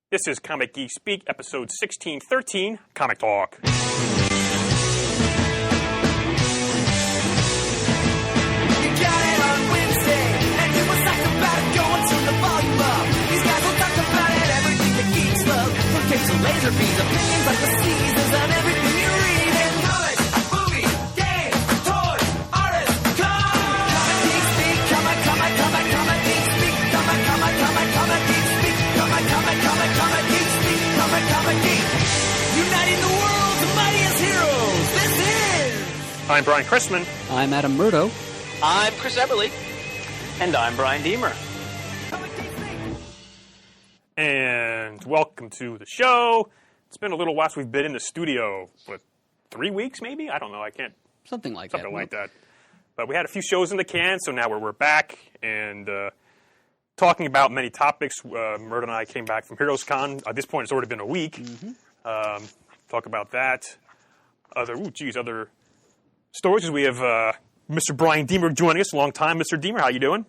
This is Comic Geek Speak, episode 1613, Comic Talk. You got it on Wednesday, and you was talking about it, going to the volume up. These guys will talk about it, everything that geeks love. From capes to laser beams, opinions like the seasons, and everything you read. And comics, movies, games, toys, artists, Comic Geek Speak, Comic Geek Speak, Comic Geek Speak, Comic Geek Speak, Comic Geek. Uniting the world's mightiest heroes, this is... I'm Brian Chrisman. I'm Adam Murdo. I'm Chris Eberly. And I'm Bryan Deemer. And welcome to the show. It's been a little while since we've been in the studio. What, 3 weeks maybe? I don't know. I can't. Something like that. But we had a few shows in the can, so now we're back and talking about many topics. Murd and I came back from Heroes Con. At this point, it's already been a week. Mm-hmm. Talk about that. Other stories. We have Mr. Bryan Deemer joining us. A long time, Mr. Deemer. How you doing?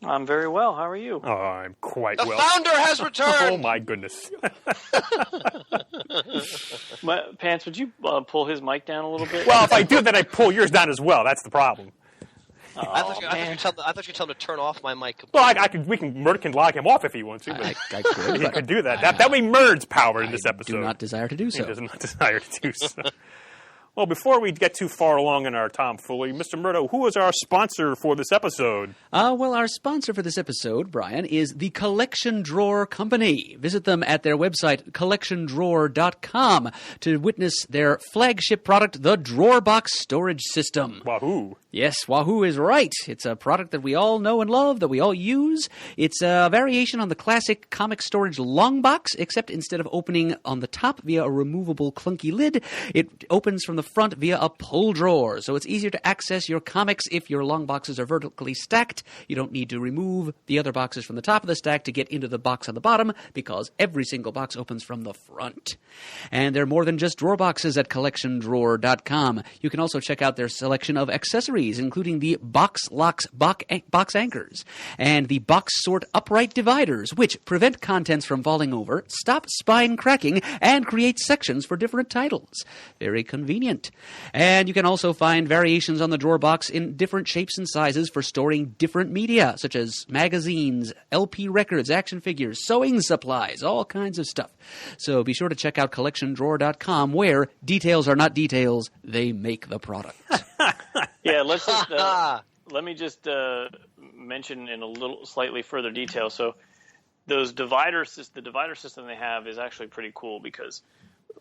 I'm very well. How are you? Oh, I'm quite The well. The founder has returned! Oh, my goodness. Pants, would you pull his mic down a little bit? Well, if I do, then I pull yours down as well. That's the problem. I thought you told him to turn off my mic. Well, Murd can log him off if he wants to. I could. I could do that. That would be Murd's power in this episode. I do not desire to do so. He does not desire to do so. Well, before we get too far along in our tomfoolery, Mr. Murdo, who is our sponsor for this episode? Well, our sponsor for this episode, Brian, is the Collection Drawer Company. Visit them at their website, collectiondrawer.com, to witness their flagship product, the Drawer Box Storage System. Wahoo. Yes, Wahoo is right. It's a product that we all know and love, that we all use. It's a variation on the classic comic storage long box, except instead of opening on the top via a removable clunky lid, it opens from the front via a pull drawer. So it's easier to access your comics if your long boxes are vertically stacked. You don't need to remove the other boxes from the top of the stack to get into the box on the bottom, because every single box opens from the front. And they're more than just drawer boxes at collectiondrawer.com. You can also check out their selection of accessories, including the box locks box anchors and the box sort upright dividers, which prevent contents from falling over, stop spine cracking, and create sections for different titles. Very convenient. And you can also find variations on the drawer box in different shapes and sizes for storing different media, such as magazines, LP records, action figures, sewing supplies, all kinds of stuff. So be sure to check out collectiondrawer.com, where details are not details, they make the product. Yeah, let me just mention in a little slightly further detail. So the divider system they have is actually pretty cool, because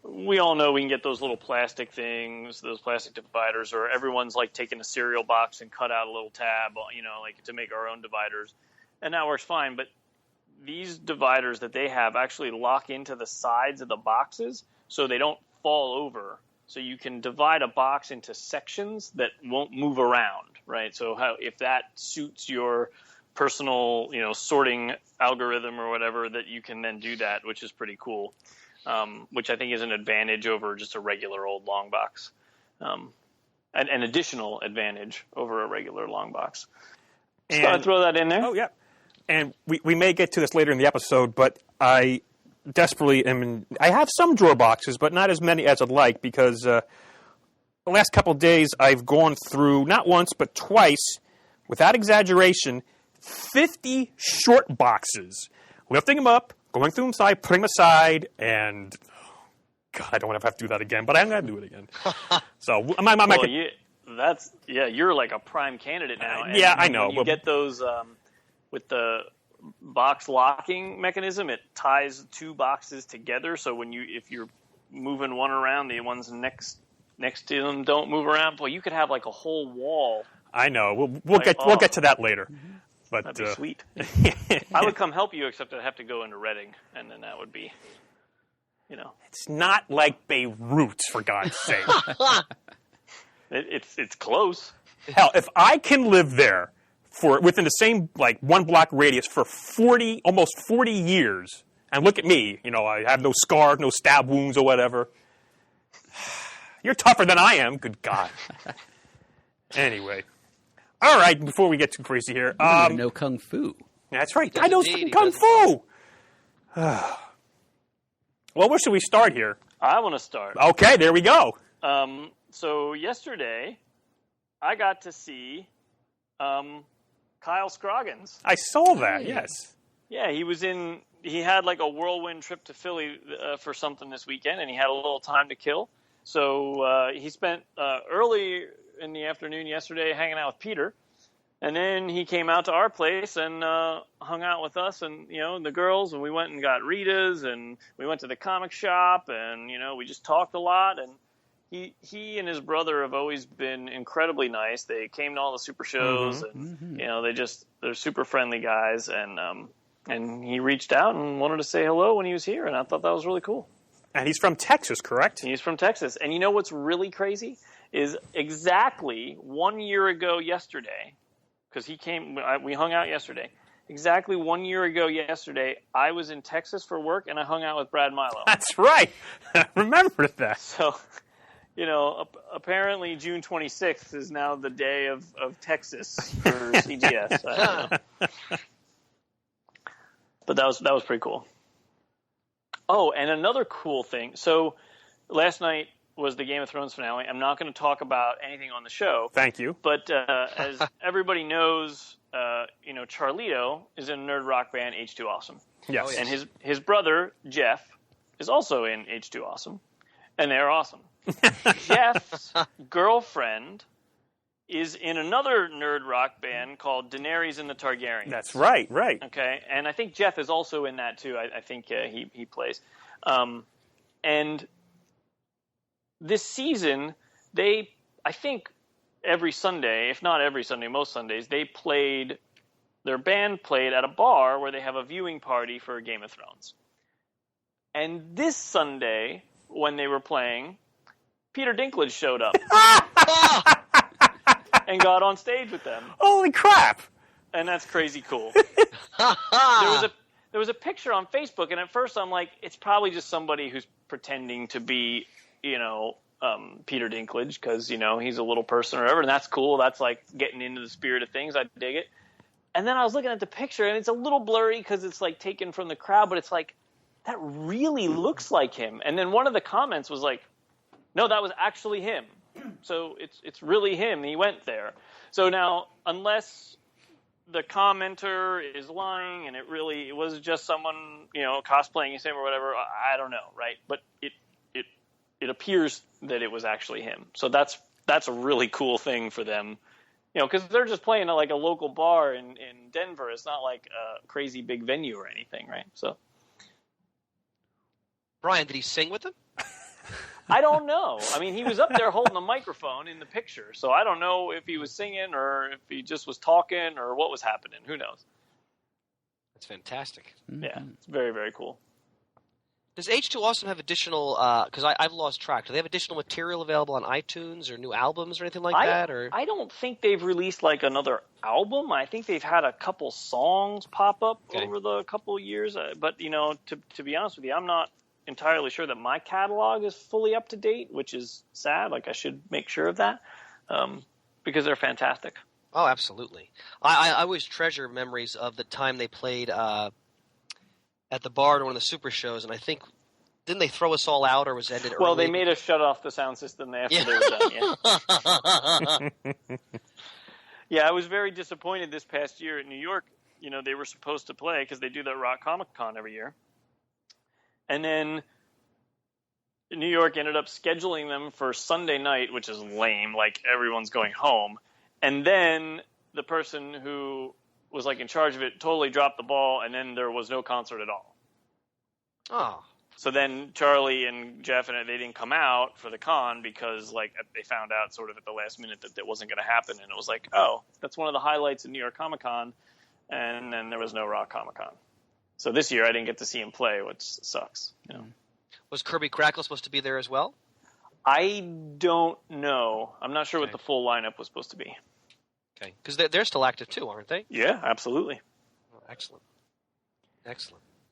we all know we can get those little plastic things, those plastic dividers, or everyone's like taking a cereal box and cut out a little tab, like to make our own dividers. And that works fine. But these dividers that they have actually lock into the sides of the boxes so they don't fall over. So you can divide a box into sections that won't move around, right? So if that suits your personal, sorting algorithm or whatever, that you can then do that, which is pretty cool. Which I think is an advantage over just a regular old long box. An additional advantage over a regular long box. Just thought I'd throw that in there. Oh, yeah. And we may get to this later in the episode, but I desperately I have some drawer boxes, but not as many as I'd like, because the last couple of days I've gone through, not once, but twice, without exaggeration, 50 short boxes, lifting them up, going through them aside, putting them aside, and God, I don't want to have to do that again, but I'm going to do it again. So you're like a prime candidate now. And yeah, I know. When you get those with the box locking mechanism, it ties two boxes together. So if you're moving one around, the ones next to them don't move around. Boy, you could have like a whole wall. I know. We'll get to that later. Mm-hmm. But, that'd be sweet. I would come help you, except I'd have to go into Reading, and then that would be, It's not like Beirut, for God's sake. It's close. Hell, if I can live there within the same, 1 block radius for almost 40 years, and look at me, I have no scars, no stab wounds or whatever. You're tougher than I am, good God. Anyway. All right, before we get too crazy here. You know Kung Fu. That's right. I know Kung Fu. Well, where should we start here? I want to start. Okay, there we go. So yesterday, I got to see Kyle Scroggins. I saw that, yes. Yeah, he had like a whirlwind trip to Philly for something this weekend, and he had a little time to kill. So he spent early in the afternoon yesterday hanging out with Peter, and then he came out to our place and hung out with us and, the girls, and we went and got Rita's, and we went to the comic shop, and, we just talked a lot, and he and his brother have always been incredibly nice. They came to all the super shows, and, they're super friendly guys, and he reached out and wanted to say hello when he was here, and I thought that was really cool. And he's from Texas, correct? He's from Texas. And you know what's really crazy is exactly 1 year ago yesterday, because we hung out yesterday. Exactly 1 year ago yesterday, I was in Texas for work, and I hung out with Brad Milo. That's right. I remember that. So, apparently June 26th is now the day of Texas for CGS. I don't know. But that was pretty cool. Oh, and another cool thing. So last night was the Game of Thrones finale. I'm not going to talk about anything on the show. Thank you. But as everybody knows, Charlito is in a nerd rock band, H2 Awesome. Yes. Oh, yes. And his brother, Jeff, is also in H2 Awesome. And they're awesome. Jeff's girlfriend is in another nerd rock band called Daenerys and the Targaryens. That's right. Okay, and I think Jeff is also in that too. I think he plays. And this season, I think every Sunday, if not every Sunday, most Sundays, their band played at a bar where they have a viewing party for Game of Thrones. And this Sunday, when they were playing, Peter Dinklage showed up. And got on stage with them. Holy crap! And that's crazy cool. There was a picture on Facebook, and at first I'm like, it's probably just somebody who's pretending to be, Peter Dinklage, because, he's a little person or whatever, and that's cool. That's like getting into the spirit of things. I dig it. And then I was looking at the picture, and it's a little blurry because it's like taken from the crowd, but it's like, that really looks like him. And then one of the comments was like, no, that was actually him. So it's really him. He went there. So now, unless the commenter is lying and it was just someone, cosplaying him or whatever, I don't know, right? But it appears that it was actually him. So that's a really cool thing for them, because they're just playing at like a local bar in Denver. It's not like a crazy big venue or anything, right? So, Brian, did he sing with them? I don't know. I mean, he was up there holding a microphone in the picture, so I don't know if he was singing or if he just was talking or what was happening. Who knows? That's fantastic. Yeah, it's very, very cool. Does H2 Awesome have additional, because I've lost track, do they have additional material available on iTunes or new albums or anything like that? Or I don't think they've released like another album. I think they've had a couple songs pop up over the couple years. But, to be honest with you, I'm not entirely sure that my catalog is fully up to date, which is sad. Like, I should make sure of that, because they're fantastic. Oh, absolutely. I always treasure memories of the time they played at the bar at one of the super shows, and I think, didn't they throw us all out or was ended early? Well, they made us shut off the sound system after they were done, yeah. Yeah, I was very disappointed this past year at New York. They were supposed to play because they do that Rock Comic Con every year. And then New York ended up scheduling them for Sunday night, which is lame, like everyone's going home. And then the person who was like in charge of it totally dropped the ball, and then there was no concert at all. Oh. So then Charlie and Jeff and they didn't come out for the con because like they found out sort of at the last minute that wasn't going to happen. And it was like, oh, that's one of the highlights of New York Comic Con. And then there was no Rock Comic Con. So this year I didn't get to see him play, which sucks. Was Kirby Crackle supposed to be there as well? I don't know. I'm not sure what the full lineup was supposed to be. Okay, because they're still active too, aren't they? Yeah, absolutely. Oh, excellent.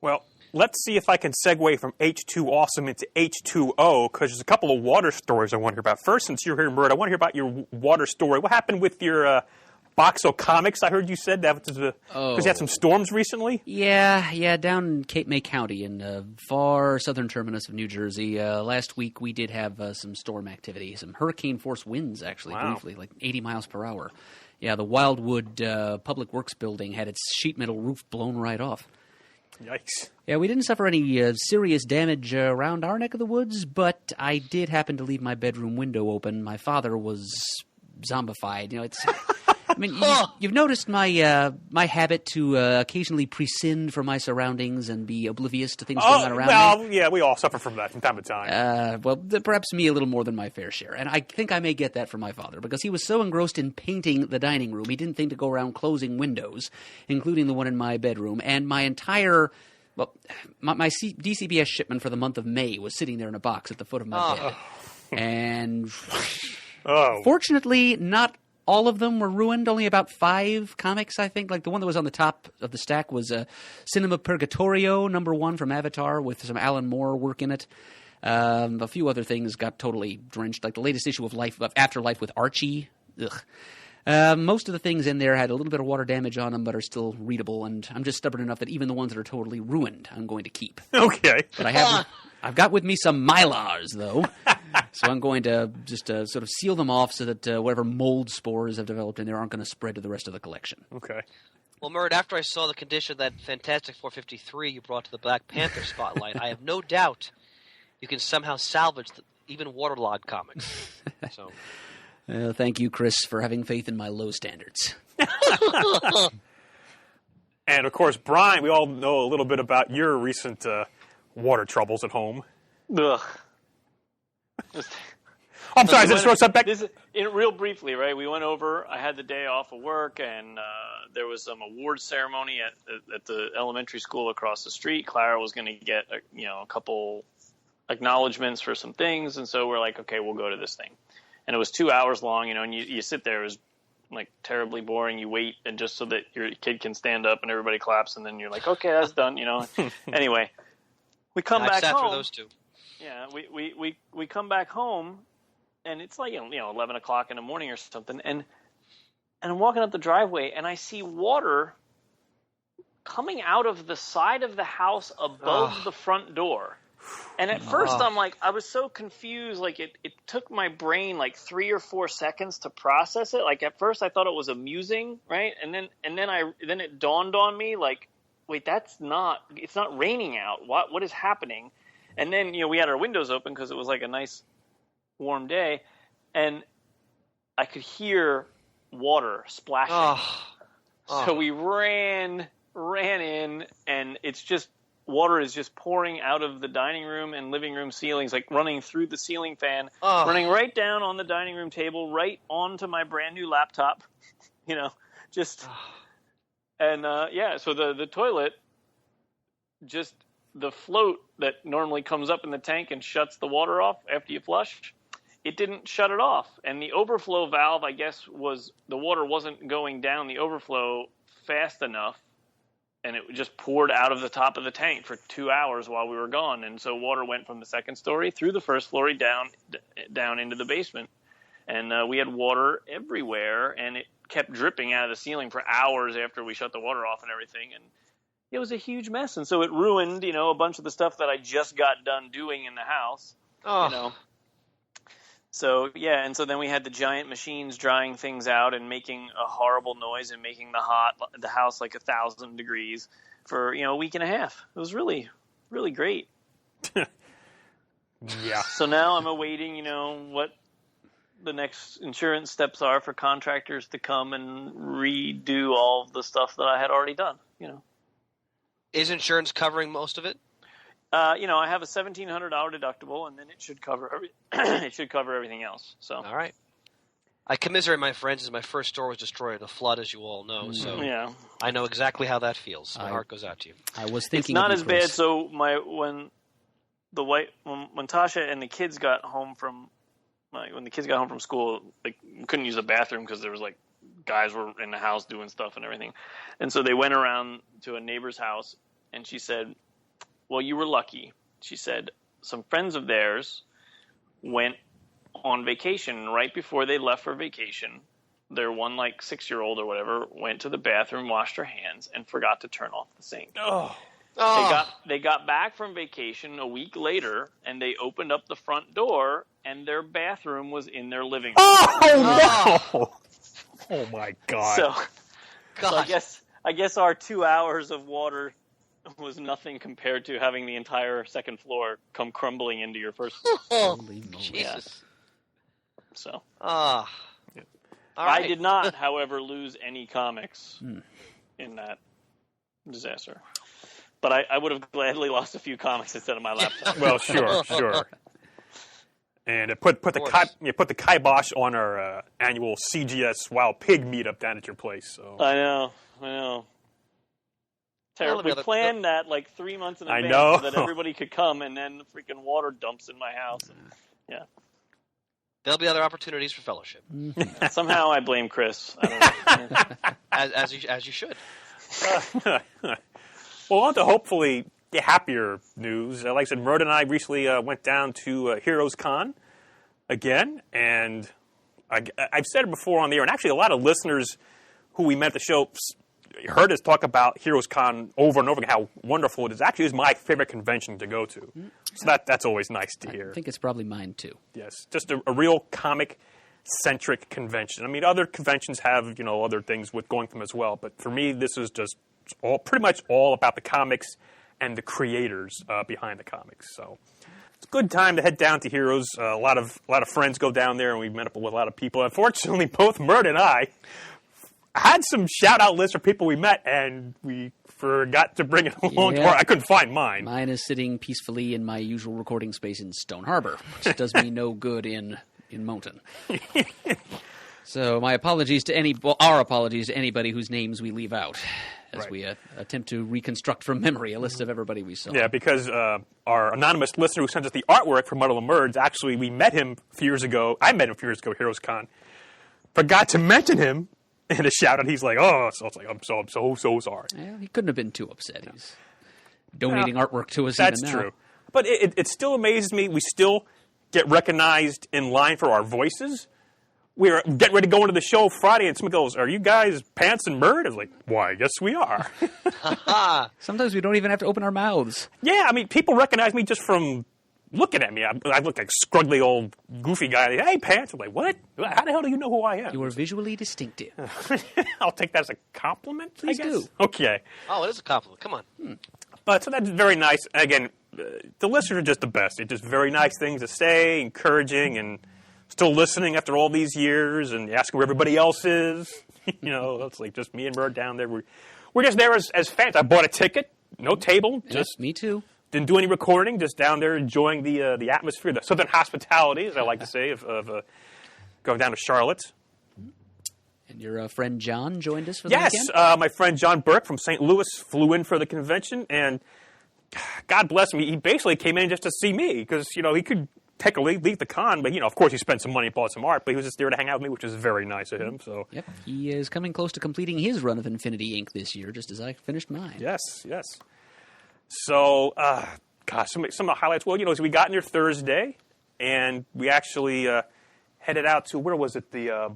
Well, let's see if I can segue from H2 Awesome into H2O, because there's a couple of water stories I want to hear about. First, since you're here, Murd, I want to hear about your water story. What happened with your box of comics. I heard you said that because you had some storms recently. Yeah, down in Cape May County in the far southern terminus of New Jersey. Last week we did have some storm activity, some hurricane force winds actually, briefly, like 80 miles per hour. Yeah, the Wildwood Public Works building had its sheet metal roof blown right off. Yikes. Yeah, we didn't suffer any serious damage around our neck of the woods, but I did happen to leave my bedroom window open. My father was zombified. It's... I mean, you've noticed my my habit to occasionally prescind from my surroundings and be oblivious to things going on around me. Yeah, we all suffer from that from time to time. Perhaps me a little more than my fair share. And I think I may get that from my father, because he was so engrossed in painting the dining room, he didn't think to go around closing windows, including the one in my bedroom. And my entire... Well, my DCBS shipment for the month of May was sitting there in a box at the foot of my bed. And fortunately, not all of them were ruined. Only about 5 comics, I think. Like the one that was on the top of the stack was Cinema Purgatorio #1 from Avatar with some Alan Moore work in it. A few other things got totally drenched, like the latest issue of Afterlife with Archie. Ugh. Most of the things in there had a little bit of water damage on them, but are still readable. And I'm just stubborn enough that even the ones that are totally ruined, I'm going to keep. Okay. But I've got with me some Mylars, though. So I'm going to just sort of seal them off so that whatever mold spores have developed in there aren't going to spread to the rest of the collection. Okay. Well, Murd, after I saw the condition of that Fantastic 453 you brought to the Black Panther spotlight, I have no doubt you can somehow salvage even waterlogged comics. So, thank you, Chris, for having faith in my low standards. And, of course, Brian, we all know a little bit about your recent water troubles at home. Ugh. I'm sorry, is this throw something back? Real briefly, right? We went over. I had the day off of work, and there was some award ceremony at the elementary school across the street. Clara was going to get a couple acknowledgments for some things, and so we're like, okay, we'll go to this thing. And it was 2 hours long, and you sit there. It was like terribly boring. You wait, and just so that your kid can stand up and everybody claps, and then you're like, okay, that's done. Anyway, we come back home. For those two. Yeah, we come back home, and it's like 11 o'clock in the morning or something, and I'm walking up the driveway, and I see water coming out of the side of the house above the front door. And at first I was so confused, like it took my brain like 3 or 4 seconds to process it. Like at first I thought it was amusing, right? And then it dawned on me, like, wait, it's not raining out. What is happening? And then, we had our windows open because it was like a nice warm day, and I could hear water splashing. So we ran in, and it's just water is just pouring out of the dining room and living room ceilings, like running through the ceiling fan, running right down on the dining room table, right onto my brand new laptop, just, and so the toilet, just the float that normally comes up in the tank and shuts the water off after you flush, it didn't shut it off. And the overflow valve, I guess, was the water wasn't going down the overflow fast enough, and it just poured out of the top of the tank for 2 hours while we were gone. And so water went from the second story through the first story down into the basement. And we had water everywhere, and it kept dripping out of the ceiling for hours after we shut the water off and everything. And it was a huge mess. And so it ruined, a bunch of the stuff that I just got done doing in the house. So, yeah, and so then we had the giant machines drying things out and making a horrible noise and making the house like 1,000 degrees for, a week and a half. It was really, really great. Yeah. So now I'm awaiting, what the next insurance steps are for contractors to come and redo all of the stuff that I had already done, Is insurance covering most of it? I have a $1,700 deductible, and then it should cover everything else. So, all right. I commiserate my friends, as my first store was destroyed in a flood, as you all know. So, yeah, I know exactly how that feels. My heart goes out to you. I was thinking it's not of as Chris. bad. So when Tasha and the kids got home from school, they couldn't use the bathroom because there was like guys were in the house doing stuff and everything, and so they went around to a neighbor's house, and she said, well, you were lucky. She said some friends of theirs went on vacation right before they left for vacation, their one 6-year-old or whatever went to the bathroom, washed her hands, and forgot to turn off the sink. Oh. They got back from vacation a week later, and they opened up the front door, and their bathroom was in their living room. Oh, no! Oh, my God. So I guess our 2 hours of water was nothing compared to having the entire second floor come crumbling into your first floor. Holy moly. Jesus. So All I right. did not, however, lose any comics in that disaster. But I would have gladly lost a few comics instead of my laptop. Well, sure. And it put the kibosh on our annual CGS Wild Pig meetup down at your place. So I know. Terrible. We the- planned that 3 months in I advance know. so that everybody could come, and then the freaking water dumps in my house. And, There'll be other opportunities for fellowship, somehow I blame Chris. I don't know. as you should. Well, on to hopefully the happier news. Like I said, Murd and I recently went down to Heroes Con again, and I've said it before on the air, and actually a lot of listeners who we met at the show heard us talk about Heroes Con over and over again, how wonderful it is. Actually, it's my favorite convention to go to. So that's always nice to hear. I think it's probably mine, too. Yes, just a real comic-centric convention. I mean, other conventions have, other things with going them as well, but for me, this is just pretty much all about the comics and the creators behind the comics. So it's a good time to head down to Heroes. A lot of friends go down there, and we met up with a lot of people. Unfortunately, both Murd and I had some shout-out lists of people we met, and we forgot to bring it along. Yeah. Or I couldn't find mine. Mine is sitting peacefully in my usual recording space in Stone Harbor, which does me no good in Mountain. So my apologies to our apologies to anybody whose names we leave out as Right. we attempt to reconstruct from memory a list of everybody we saw. Yeah, because our anonymous listener who sent us the artwork for Muddle and Merds, actually, we met him a few years ago. I met him a few years ago at Heroes Con. Forgot to mention him in a shout-out. He's like, oh, so it's like, I'm so sorry. Yeah, he couldn't have been too upset. He's donating artwork to us That's even now. true. But it still amazes me. We still get recognized in line for our voices. We were getting ready to go into the show Friday, and somebody goes, are you guys Pants and Murd? I was like, why, yes, we are. Sometimes we don't even have to open our mouths. Yeah, I mean, people recognize me just from looking at me. I look like a scruggly old goofy guy. Hey, Pants. I'm like, what? How the hell do you know who I am? You are visually distinctive. I'll take that as a compliment, Please I guess. do. Okay. Oh, it is a compliment. Come on. But so that's very nice. Again, the listeners are just the best. It's just very nice things to say, encouraging, and still listening after all these years and asking where everybody else is. It's like just me and Murd down there. We're just there as fans. I bought a ticket, no table, just Me too. didn't do any recording, just down there enjoying the atmosphere, the Southern hospitality, as I like to say, of going down to Charlotte. And your friend John joined us for the Yes, weekend? my friend John Burke from St. Louis flew in for the convention, and God bless him, he basically came in just to see me, because, he could leave the con, but, of course he spent some money and bought some art, but he was just there to hang out with me, which was very nice of him. So Yep. He is coming close to completing his run of Infinity Inc. this year, just as I finished mine. Yes. So, some of the highlights, well, so we got in there Thursday, and we actually headed out to, where was it, the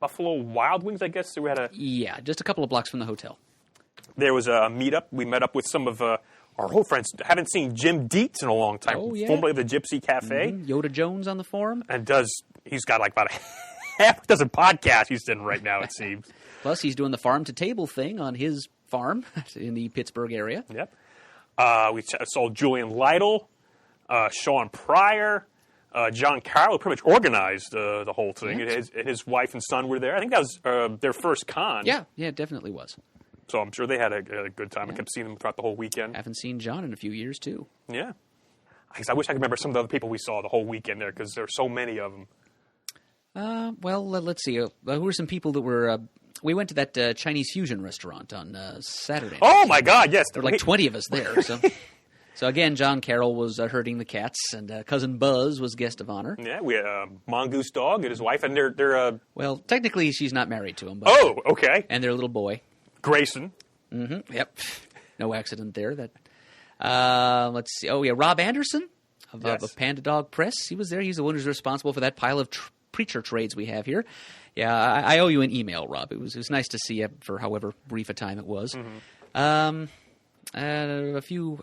Buffalo Wild Wings, I guess. So we had Yeah, just a couple of blocks from the hotel. there was a meetup. We met up with some of our old friends. Haven't seen Jim Dietz in a long time, Oh, yeah. formerly of the Gypsy Cafe, Yoda Jones on the forum. and he's got like about a half a dozen podcasts he's doing right now, it seems. Plus, he's doing the farm-to-table thing on his farm in the Pittsburgh area. Yep. We saw Julian Lytle, Sean Pryor, John Carroll, pretty much organized the whole thing. Yeah. And his wife and son were there. I think that was their first con. Yeah, it definitely was. So I'm sure they had a good time. I kept seeing them throughout the whole weekend. Haven't seen John in a few years, too. Yeah. I wish I could remember some of the other people we saw the whole weekend there, because there are so many of them. Let's see. Who were some people that were... we went to that Chinese fusion restaurant on Saturday. Oh, my God, yes. There were like 20 of us there. So again, John Carroll was herding the cats, and Cousin Buzz was guest of honor. Yeah, we had Mongoose Dog and his wife, and they're Well, technically, she's not married to him. But, oh, okay. And their little boy. Grayson. Yep. No accident there. Let's see. Oh, yeah, Rob Anderson of Panda Dog Press. He was there. He's the one who's responsible for that pile of Preacher trades we have here. Yeah, I owe you an email, Rob. It was nice to see you for however brief a time it was. A few...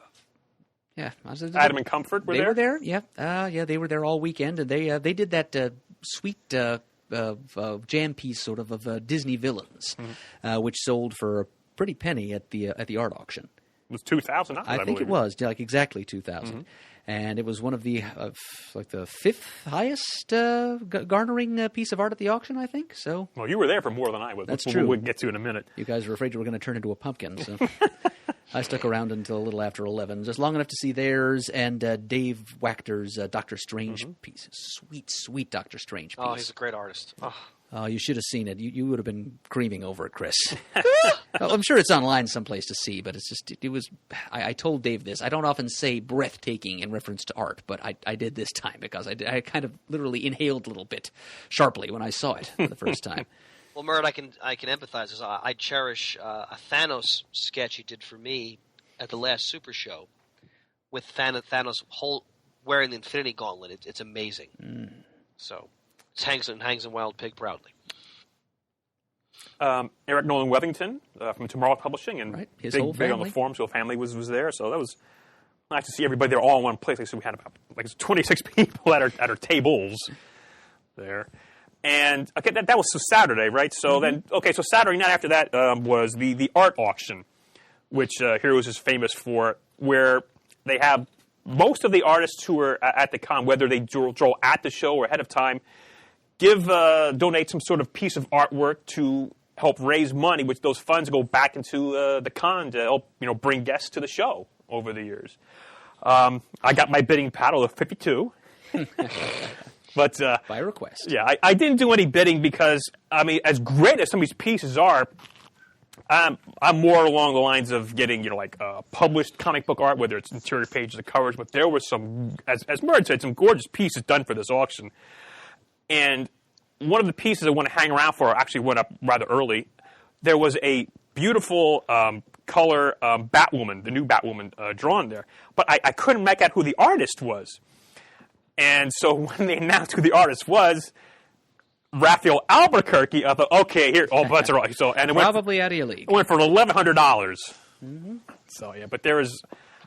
Yeah, Adam and Comfort were there? They were there, yeah. They were there all weekend, and they did that sweet jam piece sort of Disney villains, which sold for a pretty penny at the art auction. It was $2,000. I think it was exactly $2,000, and it was one of the the fifth highest garnering piece of art at the auction. I think so. Well, you were there for more than I was. That's true. true. We'll get to in a minute. You guys were afraid you were going to turn into a pumpkin, so. I stuck around until a little after 11, just long enough to see theirs and Dave Wachter's Doctor Strange piece. Sweet Doctor Strange piece. Oh, he's a great artist. Oh, you should have seen it. You would have been screaming over it, Chris. Well, I'm sure it's online someplace to see, but it was. I told Dave this. I don't often say breathtaking in reference to art, but I did this time because I kind of literally inhaled a little bit sharply when I saw it for the first time. Well, Murd, I can empathize. Because I cherish a Thanos sketch he did for me at the last Super Show with Thanos wearing the Infinity Gauntlet. It's amazing. So it hangs in Wild Pig proudly. Eric Nolan Wethington from Tomorrow Publishing, and His big whole family. on the forums. Whole family was there, so that was nice to see everybody there all in one place. So we had about 26 people at our tables there. And okay, that was Saturday, right? So then, so Saturday night after that was the art auction, which Heroes is famous for, where they have most of the artists who are at the con, whether they draw at the show or ahead of time, donate some sort of piece of artwork to help raise money, which those funds go back into the con to help bring guests to the show over the years. I got my bidding paddle of 52. But by request. Yeah, I didn't do any bidding because, I mean, as great as some of these pieces are, I'm more along the lines of getting, published comic book art, whether it's interior pages or covers. But there was some, as Murd said, some gorgeous pieces done for this auction. And one of the pieces I want to hang around for actually went up rather early. There was a beautiful color Batwoman, the new Batwoman drawn there. But I couldn't make out who the artist was. And so when they announced who the artist was, Raphael Albuquerque, I thought, okay, here, that's all right. So, and it probably out of your league. It went for $1,100. So yeah, but there was,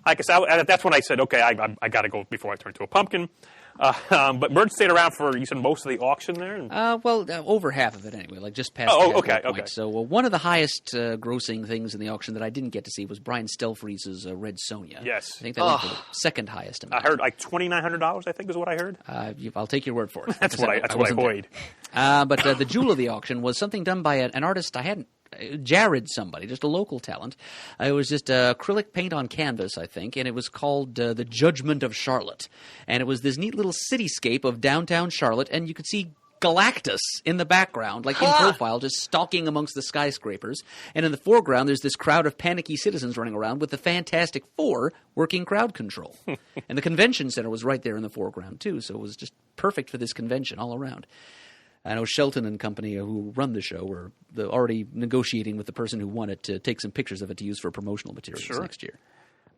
like I said, that's when I said, okay, I got to go before I turn to a pumpkin. But Murd stayed around for, you said, most of the auction there? Over half of it anyway, just past okay. So one of the highest grossing things in the auction that I didn't get to see was Brian Stelfreeze's Red Sonja. Yes. I think that went for the second highest amount. I heard like $2,900, I think is what I heard. I'll take your word for it. That's what I heard. But the jewel of the auction was something done by an artist I hadn't Jared somebody, just a local talent. It was just acrylic paint on canvas, I think, and it was called The Judgment of Charlotte. And it was this neat little cityscape of downtown Charlotte, and you could see Galactus in the background, like in profile, just stalking amongst the skyscrapers. And in the foreground, there's this crowd of panicky citizens running around with the Fantastic Four working crowd control. And the convention center was right there in the foreground, too, so it was just perfect for this convention all around. I know Shelton and company who run the show were already negotiating with the person who won it to take some pictures of it to use for promotional materials next year.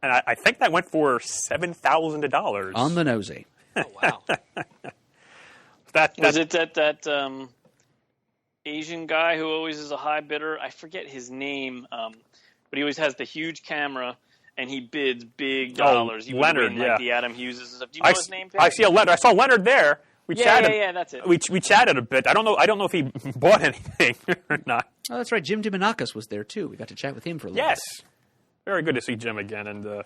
And I think that went for $7,000. On the nosy. Oh, wow. Was it that Asian guy who always is a high bidder? I forget his name, but he always has the huge camera, and he bids big dollars. Leonard, like the Adam Hughes and stuff. Do you know his name? I see a Leonard. I saw Leonard there. We chatted. Yeah, that's it. We chatted a bit. I don't know if he bought anything or not. Oh, that's right. Jim Dimonakis was there, too. We got to chat with him for a little bit. Yes. Very good to see Jim again. And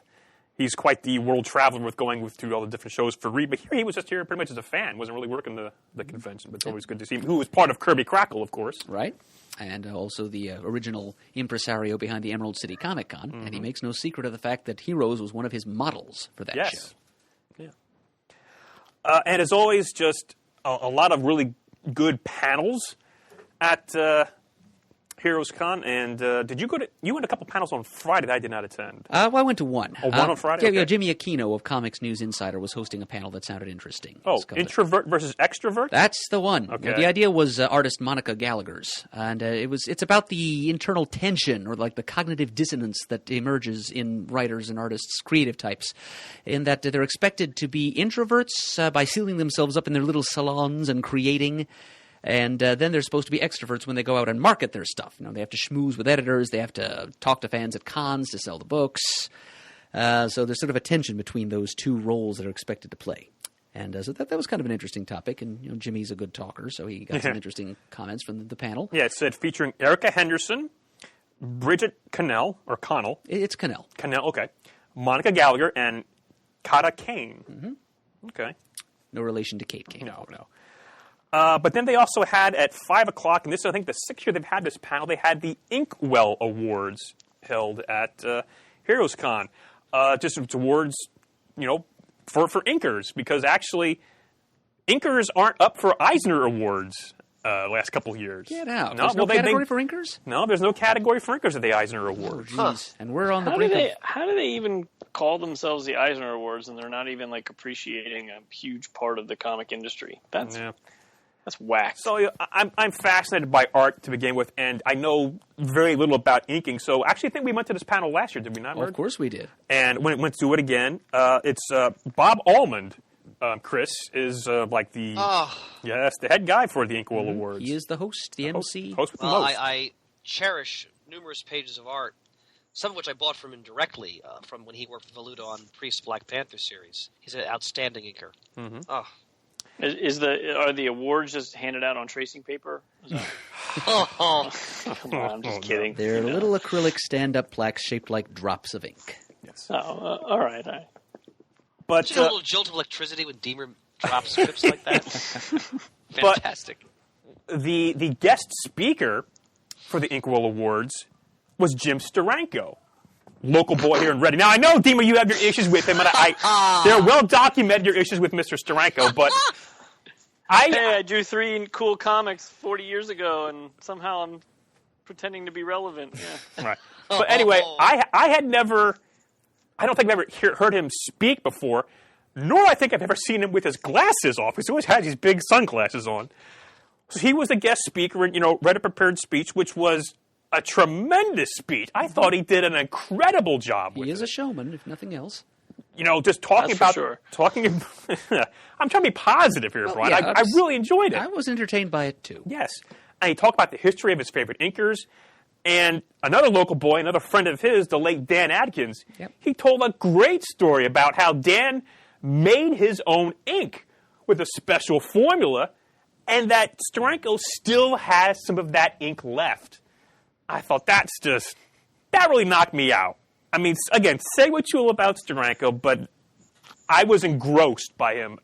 he's quite the world traveler with going through all the different shows for Reed. But here he was just here pretty much as a fan. Wasn't really working the convention. But it's always good to see him. Who was part of Kirby Crackle, of course. Right. And also the original impresario behind the Emerald City Comic Con. Mm-hmm. And he makes no secret of the fact that Heroes was one of his models for that show. Yeah. And as always, just a lot of really good panels at Heroes Con, and did you go to? You went to a couple panels on Friday that I did not attend. Well, I went to one. Oh, one on Friday? Yeah, Okay. Jimmy Aquino of Comics News Insider was hosting a panel that sounded interesting. Oh, It's called- introvert versus extrovert? That's the one. Okay. The idea was artist Monica Gallagher's, and it's about the internal tension or like the cognitive dissonance that emerges in writers and artists, creative types, in that they're expected to be introverts by sealing themselves up in their little salons and creating. And then they're supposed to be extroverts when they go out and market their stuff. You know, they have to schmooze with editors. They have to talk to fans at cons to sell the books. So there's sort of a tension between those two roles that are expected to play. And so that was kind of an interesting topic. And you know, Jimmy's a good talker, so he got some interesting comments from the panel. Yeah, it said featuring Erica Henderson, Bridget Connell, or Connell. It's Cannell. Connell, okay. Monica Gallagher, and Kata Kane. Mm-hmm. Okay. No relation to Kate Kane. No. But then they also had at 5 o'clock, and this is, I think, the 6th year they've had this panel, they had the Inkwell Awards held at Heroes Con. Just awards, you know, for inkers, because actually inkers aren't up for Eisner Awards last couple of years. Get out. No, There's no well, category for inkers? No, there's no category for inkers at the Eisner Awards. Jeez. And we're on the How brink of... do they even call themselves the Eisner Awards, and they're not even like appreciating a huge part of the comic industry? That's whack. So I'm fascinated by art to begin with, and I know very little about inking. So actually, I think we went to this panel last year, did we not? Well, of course we did. And when it went to do it again, it's Bob Almond. Chris is like the the head guy for the Inkwell Awards. He is the host, the MC. Host with the Well, most. I cherish numerous pages of art, some of which I bought from him directly from when he worked with Valuta on Priest's Black Panther series. He's an outstanding inker. Mm-hmm. Oh. Are the awards just handed out on tracing paper? Come on, I'm just kidding. They're little acrylic stand-up plaques shaped like drops of ink. Yes. Oh, all right. But Just a little jolt of electricity when Deemer drops scripts like that. Fantastic. the guest speaker for the Inkwell Awards was Jim Steranko, local boy here in Reading. Now, I know, Deemer, you have your issues with him, and they're well documented, your issues with Mr. Steranko, but I drew 3 cool comics 40 years ago, and somehow I'm pretending to be relevant. Yeah. Right. But anyway, I had never, I don't think I've ever heard him speak before, nor I think I've ever seen him with his glasses off. He always had these big sunglasses on. So he was the guest speaker and, read a prepared speech, which was a tremendous speech. I thought he did an incredible job with it. He is a showman, if nothing else. Just talking That's for about, sure. I'm trying to be positive here, Well, Brian. yeah, I really enjoyed it. I was entertained by it, too. Yes. And he talked about the history of his favorite inkers. And another local boy, another friend of his, the late Dan Adkins, he told a great story about how Dan made his own ink with a special formula, and that Steranko still has some of that ink left. I thought that really knocked me out. I mean, again, say what you will about Steranko, but I was engrossed by him.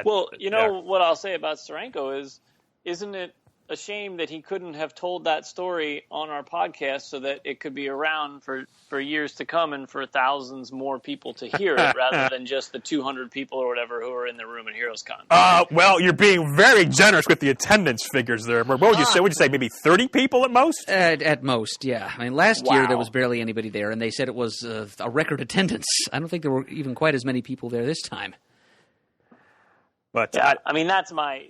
What I'll say about Steranko is, isn't it a shame that he couldn't have told that story on our podcast so that it could be around for years to come and for thousands more people to hear it rather than just the 200 people or whatever who are in the room at HeroesCon? Well, you're being very generous with the attendance figures there. What would you say? Would you say maybe 30 people at most? At most, yeah. I mean, last year there was barely anybody there, and they said it was a record attendance. I don't think there were even quite as many people there this time. But I mean, that's my,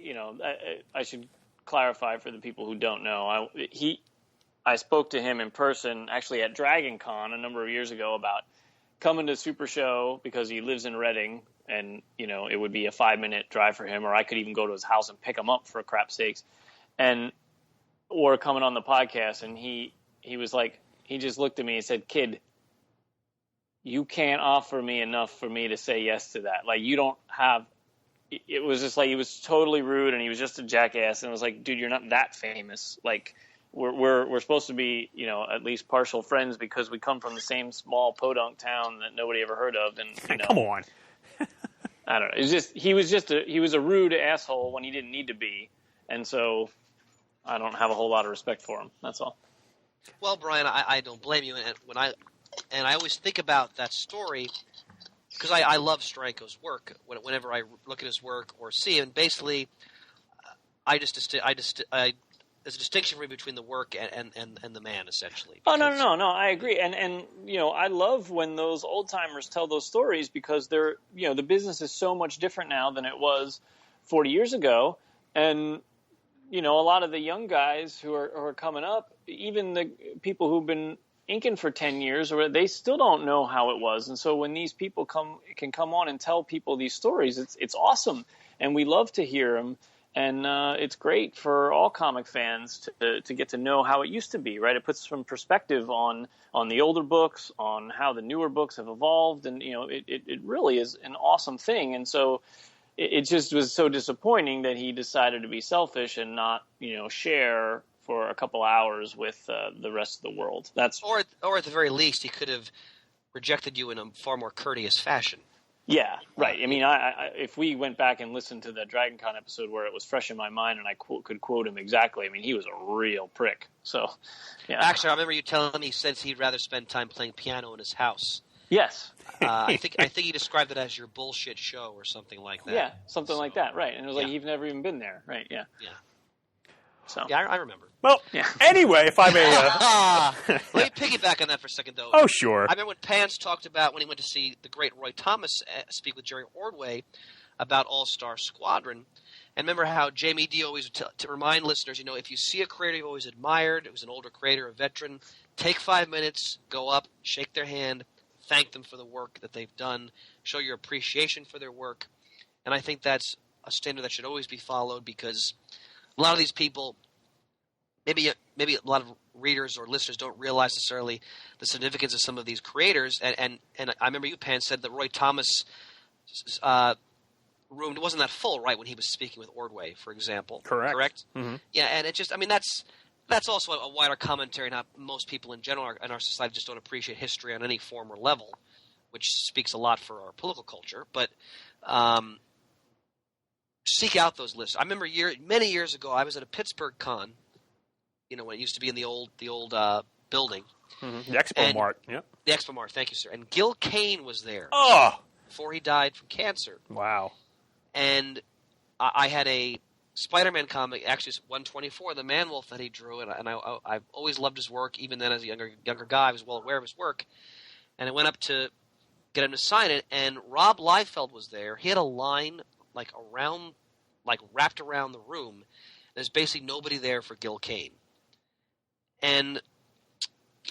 I should clarify for the people who don't know. I spoke to him in person, actually at Dragon Con a number of years ago, about coming to Super Show because he lives in Reading, and it would be a 5-minute drive for him, or I could even go to his house and pick him up for crap's sakes, or coming on the podcast. And he was like, he just looked at me and said, "Kid, you can't offer me enough for me to say yes to that. Like, you don't have." It was just like, he was totally rude, and he was just a jackass. And I was like, dude, you're not that famous. Like, we're supposed to be, at least partial friends because we come from the same small podunk town that nobody ever heard of. And come on. I don't know. It's just he was a rude asshole when he didn't need to be, and so I don't have a whole lot of respect for him. That's all. Well, Brian, I don't blame you, and I always think about that story. Because I love Steranko's work. Whenever I look at his work or see him, basically, I there's a distinction for me between the work and the man, essentially. Oh, no, I agree. And I love when those old timers tell those stories because they're, the business is so much different now than it was 40 years ago. And, a lot of the young guys who are coming up, even the people who've been inking for 10 years, or they still don't know how it was. And so when these people can come on and tell people these stories, it's awesome. And we love to hear them. And it's great for all comic fans to get to know how it used to be, right? It puts some perspective on the older books, on how the newer books have evolved, and it really is an awesome thing. And so it just was so disappointing that he decided to be selfish and not share for a couple hours with the rest of the world. Or at the very least, he could have rejected you in a far more courteous fashion. Yeah, right. I mean, I if we went back and listened to the Dragon Con episode where it was fresh in my mind and I could quote him exactly, I mean, he was a real prick. So, yeah. Actually, I remember you telling me he said he'd rather spend time playing piano in his house. Yes. I think he described it as your bullshit show or something like that. Yeah, something like that, right. And it was like, you've never even been there, right? Yeah. Yeah. So. Yeah, I remember. Well, anyway, if I may... Let me piggyback on that for a second, though. Oh, sure. I remember when Pants talked about when he went to see the great Roy Thomas speak with Jerry Ordway about All-Star Squadron. And remember how Jamie D always would to remind listeners, if you see a creator you've always admired, it was an older creator, a veteran, take 5 minutes, go up, shake their hand, thank them for the work that they've done, show your appreciation for their work. And I think that's a standard that should always be followed because a lot of these people, maybe a lot of readers or listeners don't realize necessarily the significance of some of these creators. And I remember you, Pan, said that Roy Thomas' room wasn't that full, right, when he was speaking with Ordway, for example. Correct? Mm-hmm. Yeah, and it just, that's also a wider commentary on how most people in general in our society just don't appreciate history on any form or level, which speaks a lot for our political culture. But seek out those lists. I remember many years ago, I was at a Pittsburgh con, when it used to be in the old building. Mm-hmm. The Expo Mart, yep. The Expo Mart, thank you, sir. And Gil Kane was there. Oh! Before he died from cancer. Wow. And I had a Spider-Man comic, actually 124, the Man-Wolf that he drew, and I've always loved his work, even then as a younger guy, I was well aware of his work. And I went up to get him to sign it, and Rob Liefeld was there. He had a line wrapped around the room. There's basically nobody there for Gil Kane. And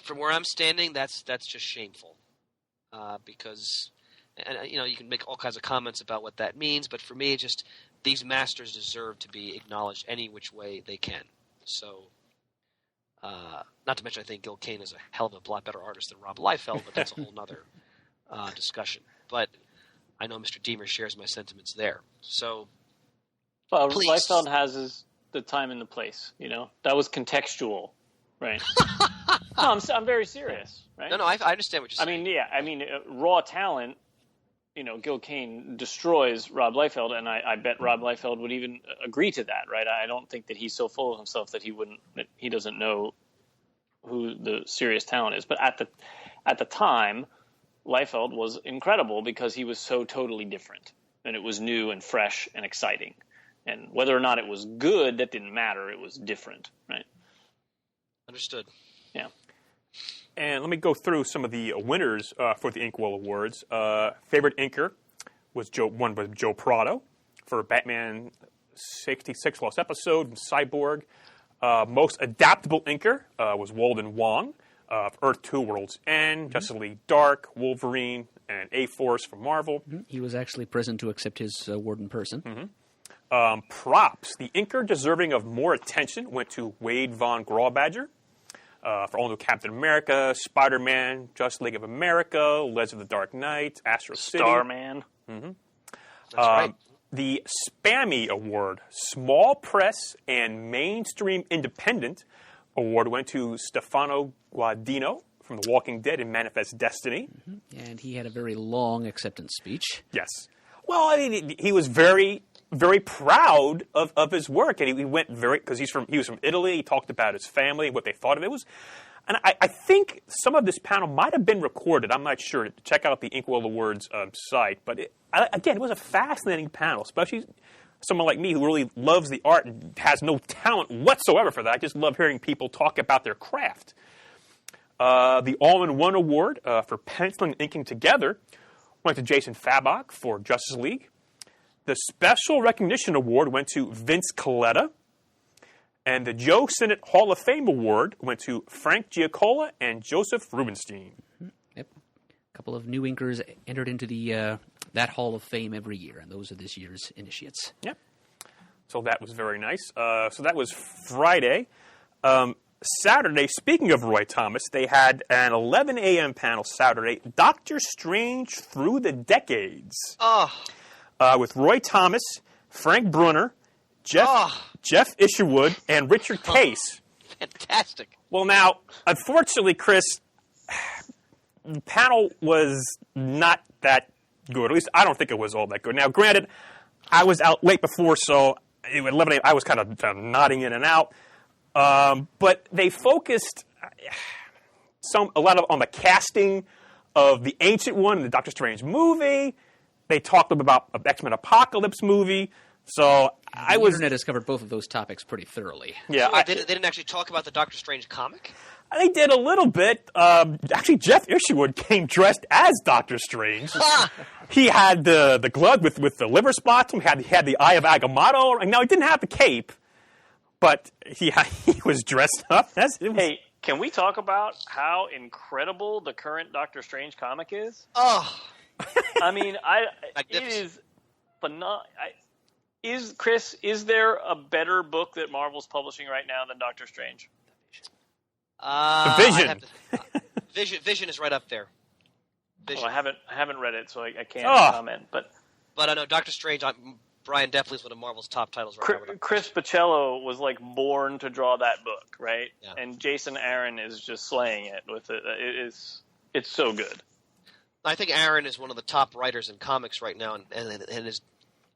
from where I'm standing, that's just shameful, because you can make all kinds of comments about what that means, but for me, just these masters deserve to be acknowledged any which way they can. So, not to mention, I think Gil Kane is a hell of a lot better artist than Rob Liefeld, but that's a whole other discussion. But I know Mr. Deemer shares my sentiments there. So, well, please. Liefeld has the time and the place. That was contextual. Right. No, I'm very serious. Right. No, I understand what you're saying. Raw talent. Gil Kane destroys Rob Liefeld, and I bet Rob Liefeld would even agree to that. Right. I don't think that he's so full of himself that he doesn't know who the serious talent is. But at the time, Liefeld was incredible because he was so totally different, and it was new and fresh and exciting. And whether or not it was good, that didn't matter. It was different. Right. Understood. Yeah. And let me go through some of the winners for the Inkwell Awards. Favorite inker was Joe Prado for Batman 66 Lost Episode and Cyborg. Most adaptable inker was Walden Wong of Earth 2 Worlds End, Justice League Dark, Wolverine, and A-Force from Marvel. Mm-hmm. He was actually present to accept his award in person. Mm-hmm. Props. The inker deserving of more attention went to Wade Von Grawbadger for All New Captain America, Spider-Man, Justice League of America, Legends of the Dark Knight, Astro City. Starman. Mm-hmm. That's right. The Spammy Award, Small Press and Mainstream Independent Award went to Stefano Guadino from The Walking Dead and Manifest Destiny. Mm-hmm. And he had a very long acceptance speech. Yes. Well, he was very, very proud of his work, and he went because he was from Italy. He talked about his family, what they thought of it. And I think some of this panel might have been recorded. I'm not sure. Check out the Inkwell Awards site. But again, it was a fascinating panel, especially someone like me who really loves the art and has no talent whatsoever for that. I just love hearing people talk about their craft. The All-in-One Award for penciling and inking together went to Jason Fabok for Justice League. The Special Recognition Award went to Vince Coletta. And the Joe Sinnott Hall of Fame Award went to Frank Giacola and Joseph Rubenstein. Yep. A couple of new inkers entered into the that Hall of Fame every year, and those are this year's initiates. Yep. So that was very nice. So that was Friday. Saturday, speaking of Roy Thomas, they had an 11 a.m. panel Saturday, Doctor Strange Through the Decades. With Roy Thomas, Frank Brunner, Jeff Isherwood, and Richard Case. Fantastic. Well, now, unfortunately, Chris, the panel was not that good. At least I don't think it was all that good. Now, granted, I was out late before, so at 11 a.m. I was kind of nodding in and out. But they focused a lot on the casting of the Ancient One in the Doctor Strange movie. They talked about an X-Men Apocalypse movie. So the internet has covered both of those topics pretty thoroughly. Yeah, they didn't actually talk about the Doctor Strange comic? They did a little bit. Actually, Jeff Isherwood came dressed as Doctor Strange. He had the glove with the liver spots. He had the Eye of Agamotto. Now, he didn't have the cape, but he was dressed up. Hey, can we talk about how incredible the current Doctor Strange comic is? I mean, it is phenomenal. Chris, is there a better book that Marvel's publishing right now than Doctor Strange? Vision. Vision is right up there. Vision. Well, I haven't read it, so I can't comment. But I know Doctor Strange. Brian definitely is one of Marvel's top titles right now. Chris Pacello was like born to draw that book, right? Yeah. And Jason Aaron is just slaying it with it. It's so good. I think Aaron is one of the top writers in comics right now, and his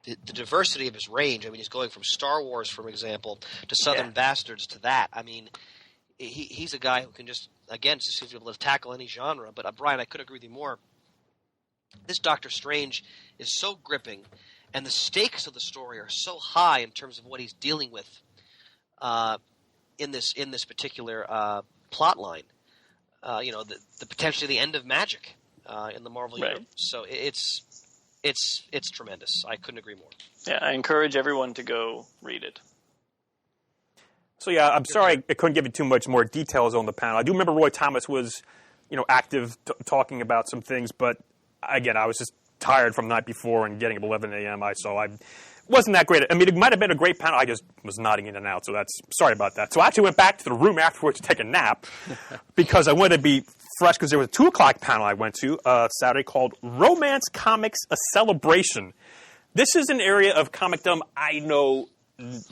the diversity of his range. I mean, he's going from Star Wars, for example, to Southern Bastards to that. I mean, he's a guy who can just seems to be able to tackle any genre. But Brian, I couldn't agree with you more. This Doctor Strange is so gripping, and the stakes of the story are so high in terms of what he's dealing with in this particular plot line. The potentially the end of magic in the Marvel universe. So it's tremendous. I couldn't agree more. Yeah, I encourage everyone to go read it. So yeah, I'm sorry I couldn't give you too much more details on the panel. I do remember Roy Thomas was, active talking about some things, but again, I was just tired from the night before and getting up 11 a.m. So I wasn't that great. I mean, it might have been a great panel. I just was nodding in and out, so that's sorry about that. So I actually went back to the room afterwards to take a nap because I wanted to be fresh because there was a 2 o'clock panel I went to Saturday called Romance Comics, A Celebration. This is an area of comicdom I know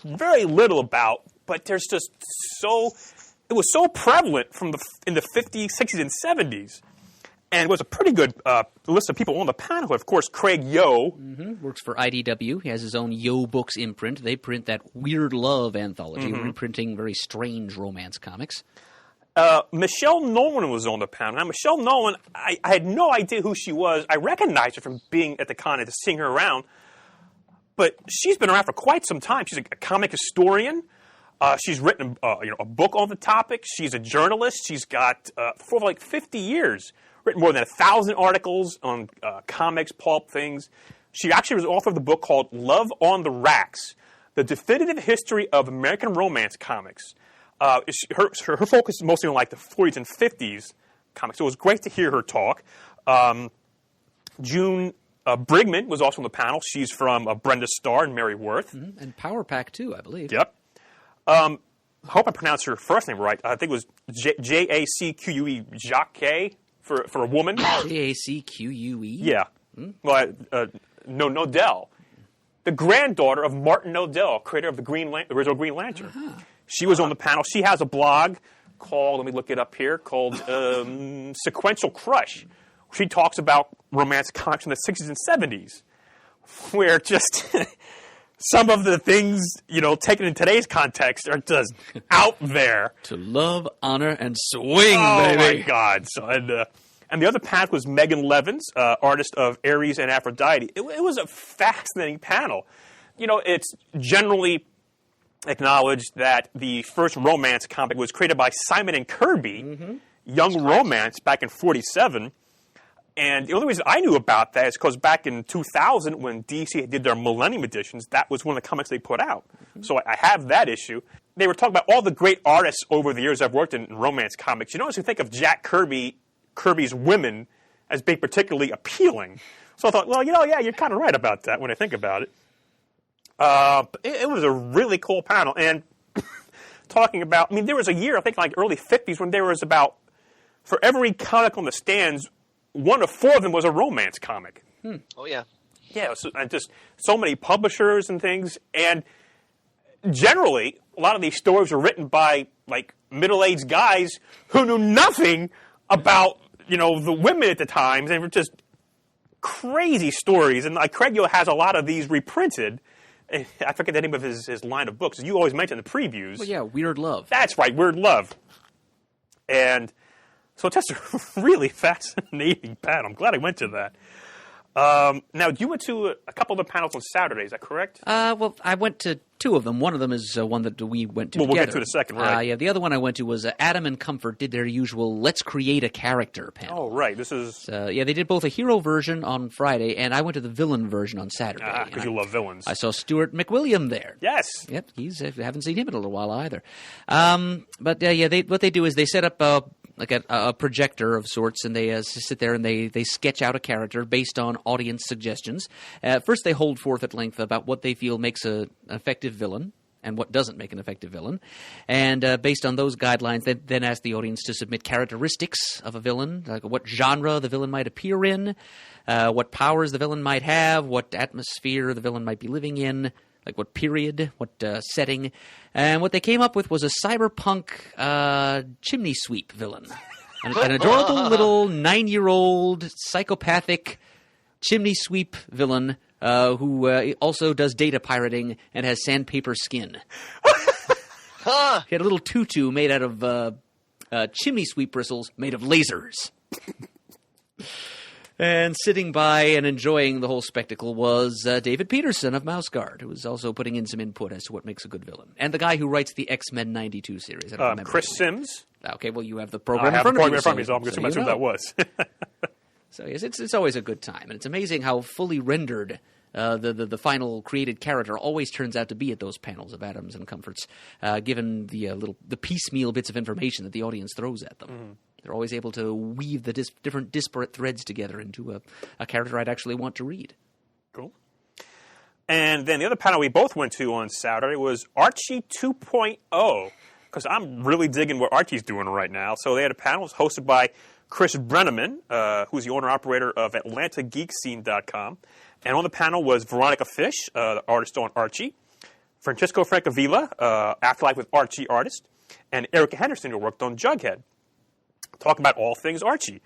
very little about, but there's just it was so prevalent in the 50s, 60s, and 70s. And it was a pretty good list of people on the panel. Of course, Craig Yo. Works for IDW. He has his own Yo Books imprint. They print that Weird Love anthology, reprinting very strange romance comics. Michelle Nolan was on the panel. Now, Michelle Nolan, I had no idea who she was. I recognized her from being at the con and seeing her around. But she's been around for quite some time. She's a comic historian. She's written a book on the topic. She's a journalist. She's got, for like 50 years, written more than 1,000 articles on comics, pulp things. She actually was the author of the book called Love on the Racks, The Definitive History of American Romance Comics. Her focus is mostly on like the 40s and 50s comics, so it was great to hear her talk. June Brigman was also on the panel. She's from Brenda Starr and Mary Worth. And Power Pack, too, I believe. Yep. I hope I pronounced her first name right. I think it was Jacque, Jacques, for a woman. Jacque? Yeah. Well, Nodell. The granddaughter of Martin Nodell, creator of the original Green Lantern. She was on the panel. She has a blog called, let me look it up here, called Sequential Crush. She talks about romance comics in the 60s and 70s, where just some of the things, taken in today's context are just out there. To love, honor, and swing, baby. Oh, my God. So, and the other panel was Megan Levins, artist of Ares and Aphrodite. It was a fascinating panel. it's generally acknowledged that the first romance comic was created by Simon and Kirby, Young Romance, back in 1947. And the only reason I knew about that is because back in 2000, when DC did their Millennium editions, that was one of the comics they put out. So I have that issue. They were talking about all the great artists over the years I've worked in romance comics. You notice you think of Jack Kirby's women as being particularly appealing. So I thought, well, yeah, you're kind of right about that when I think about it. It was a really cool panel. And talking about, there was a year, I think like early 50s, when there was about, for every comic on the stands, one of 4 of them was a romance comic. Oh, yeah. Yeah, just so many publishers and things. And generally, a lot of these stories were written by, like, middle-aged guys who knew nothing about, the women at the time. They were just crazy stories. And Craigio has a lot of these reprinted. I forget the name of his line of books. You always mention the previews. Well, yeah, Weird Love. That's right, Weird Love. And so it's just a really fascinating panel. I'm glad I went to that. Now, you went to a couple of the panels on Saturday, is that correct? Well, I went to 2 of them. One of them is one that we went to together. We'll get to it in a second, right? Yeah, the other one I went to was Adam and Comfort did their usual Let's Create a Character panel. Oh, right. This is... they did both a hero version on Friday, and I went to the villain version on Saturday. Because you love villains. I saw Stuart McWilliam there. Yes. Yep, I haven't seen him in a little while either. But what they do is they set up a projector of sorts, and they sit there and they sketch out a character based on audience suggestions. First, they hold forth at length about what they feel makes an effective villain and what doesn't make an effective villain. And based on those guidelines, they then ask the audience to submit characteristics of a villain, like what genre the villain might appear in, what powers the villain might have, what atmosphere the villain might be living in, like what period, what setting. And what they came up with was a cyberpunk chimney sweep villain. An adorable little 9-year-old psychopathic chimney sweep villain who also does data pirating and has sandpaper skin. He had a little tutu made out of chimney sweep bristles made of lasers. And sitting by and enjoying the whole spectacle was David Peterson of Mouse Guard, who was also putting in some input as to what makes a good villain. And the guy who writes the X-Men 92 series. I don't remember Chris Sims. Okay, well, you have the program I have in front of you. so I'm going to assume that's who that was. So yes, it's always a good time, and it's amazing how fully rendered the final created character always turns out to be at those panels of Adams and Comforts, given the piecemeal bits of information that the audience throws at them. Mm. They're always able to weave the different disparate threads together into a character I'd actually want to read. Cool. And then the other panel we both went to on Saturday was Archie 2.0, because I'm really digging what Archie's doing right now. So they had a panel hosted by Chris Brenneman, who's the owner-operator of AtlantaGeekscene.com. And on the panel was Veronica Fish, the artist on Archie, Francesco Francavilla, Afterlife with Archie artist, and Erica Henderson, who worked on Jughead. Talking about all things Archie.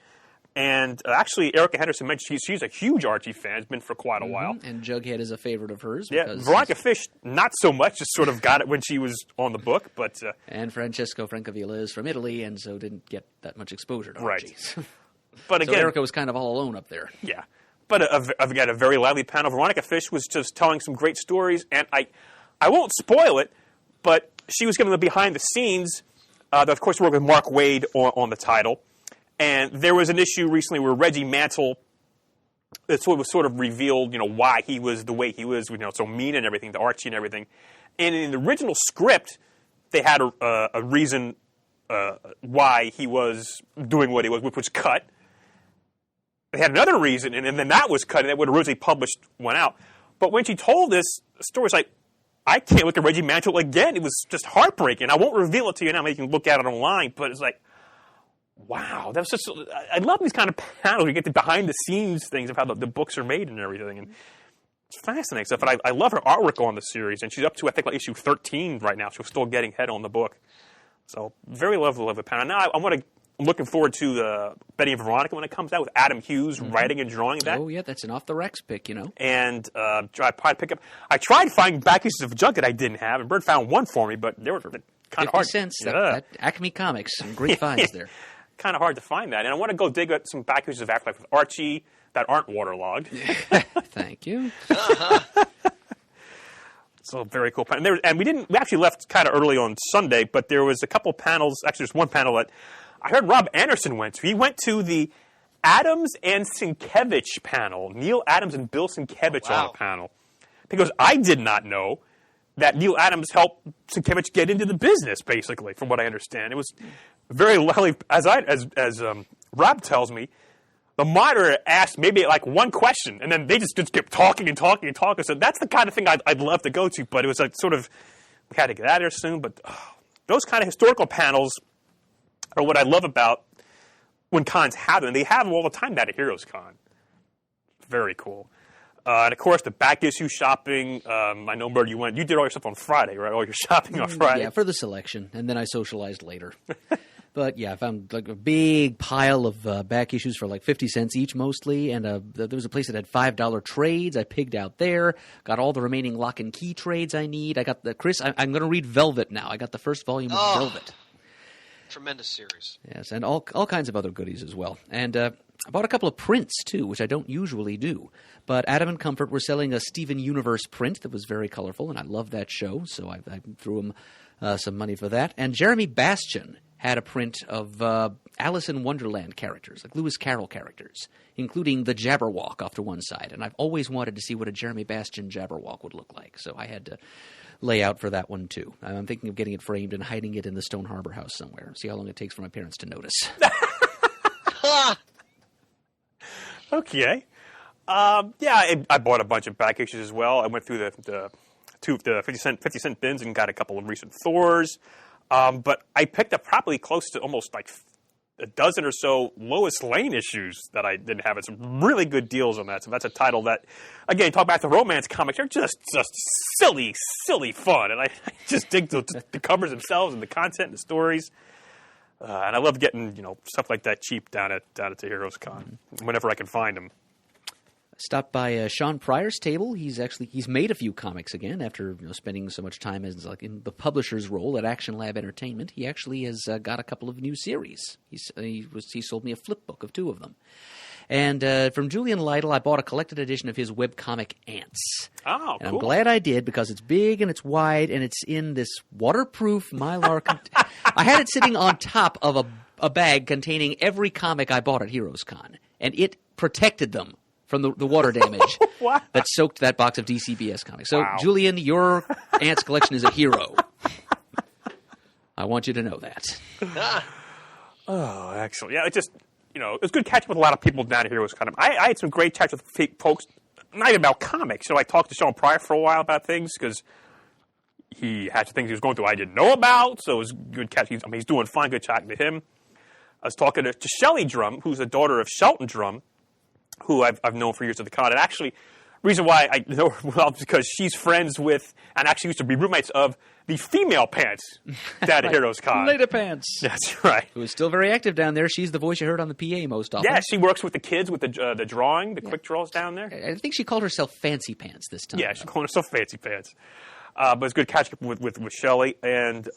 And actually, Erica Henderson mentioned she's a huge Archie fan, has been for quite a while. And Jughead is a favorite of hers. Yeah, Veronica Fish, not so much, just sort of got it when she was on the book. But and Francesco Francavilla is from Italy, and so didn't get that much exposure to Archie. Right. But again, so Erica was kind of all alone up there. Yeah. But I've got a very lively panel. Veronica Fish was just telling some great stories, and I won't spoil it, but she was giving the behind the scenes. Of course, worked with Mark Waid on the title. And there was an issue recently where Reggie Mantle, it was sort of revealed, why he was the way he was, so mean and everything, to Archie and everything. And in the original script, they had a reason why he was doing what he was, which was cut. They had another reason, and then that was cut, and that would originally published went out. But when she told this story, it's like, I can't look at Reggie Mantle again. It was just heartbreaking. I won't reveal it to you now. Maybe you can look at it online, but it's like, wow, that was just. I love these kind of panels. You get the behind-the-scenes things of how the books are made and everything, and it's fascinating stuff. And I love her artwork on the series, and she's up to I think like issue 13 right now. She's still getting head on the book, so very lovely panel. Now I'm looking forward to the Betty and Veronica when it comes out with Adam Hughes writing and drawing that. Oh yeah, that's an off the Rex pick, And I tried finding back issues of Jughead I didn't have, and Bird found one for me, but they were kind of hard. 50 cents. That Acme Comics, some great finds there. Kind of hard to find that. And I want to go dig at some back issues of Afterlife with Archie that aren't waterlogged. Thank you. So very cool. And we actually left kind of early on Sunday, but there was a couple panels. Actually, there's one panel that I heard Rob Anderson went to. He went to the Adams and Sienkiewicz panel. Neil Adams and Bill Sienkiewicz on a panel. Because I did not know that Neil Adams helped Sienkiewicz get into the business, basically, from what I understand. It was very lovely. As Rob tells me, the monitor asked maybe like one question, and then they just kept talking and talking and talking. So that's the kind of thing I'd love to go to, but it was like sort of, we had to get out of there soon. But those kind of historical panels are what I love about when cons have them. They have them all the time down at Heroes Con. Very cool. And of course, the back issue shopping. I know, Murd, you did all your stuff on Friday, right? All your shopping on Friday. Yeah, for the selection, and then I socialized later. But yeah, I found like a big pile of back issues for like 50 cents each mostly, and there was a place that had $5 trades. I pigged out there, got all the remaining lock and key trades I need. I got Chris, I'm going to read Velvet now. I got the first volume of Velvet. Tremendous series. Yes, and all kinds of other goodies as well. And I bought a couple of prints too, which I don't usually do. But Adam and Comfort were selling a Steven Universe print that was very colorful, and I love that show, so I threw him some money for that. And Jeremy Bastian had a print of Alice in Wonderland characters, like Lewis Carroll characters, including the Jabberwock off to one side. And I've always wanted to see what a Jeremy Bastian Jabberwock would look like, so I had to lay out for that one too. I'm thinking of getting it framed and hiding it in the Stone Harbor house somewhere. See how long it takes for my parents to notice. Okay. I bought a bunch of back issues as well. I went through the 50 cent bins and got a couple of recent Thors. But I picked up probably close to almost like a dozen or so Lois Lane issues that I didn't have. It's really good deals on that. So that's a title that, again, talk about the romance comics. They're just silly fun. And I just dig the covers themselves and the content and the stories. And I love getting, stuff like that cheap down at the Heroes Con whenever I can find them. Stopped by Sean Pryor's table. He's made a few comics again after spending so much time as in the publisher's role at Action Lab Entertainment. He actually has got a couple of new series. He sold me a flip book of 2 of them. And from Julian Lytle, I bought a collected edition of his webcomic Ants. Oh, and cool. I'm glad I did because it's big and it's wide and it's in this waterproof Mylar. I had it sitting on top of a bag containing every comic I bought at Heroes Con, and it protected them from the water damage Wow. that soaked that box of DCBS comics. So, Wow. Julian, your Ants collection is a hero. I want you to know that. Oh, excellent. Yeah, it just, it was good catching with a lot of people down here. It was kind of, I had some great chats with folks, not even about comics. I talked to Sean Pryor for a while about things because he had some things he was going through I didn't know about. So it was good catch. He's doing fine, good chatting to him. I was talking to Shelley Drum, who's the daughter of Shelton Drum, who I've known for years at the con. And actually, reason why I know her well is because she's friends with, and actually used to be roommates of, the female Pants down at Heroes Con. Lady Pants. That's right. Who is still very active down there. She's the voice you heard on the PA most often. Yeah, she works with the kids with the drawing, the quick draws down there. I think she called herself Fancy Pants this time. Yeah, she's calling herself Fancy Pants. But it's good catching up with Shelley and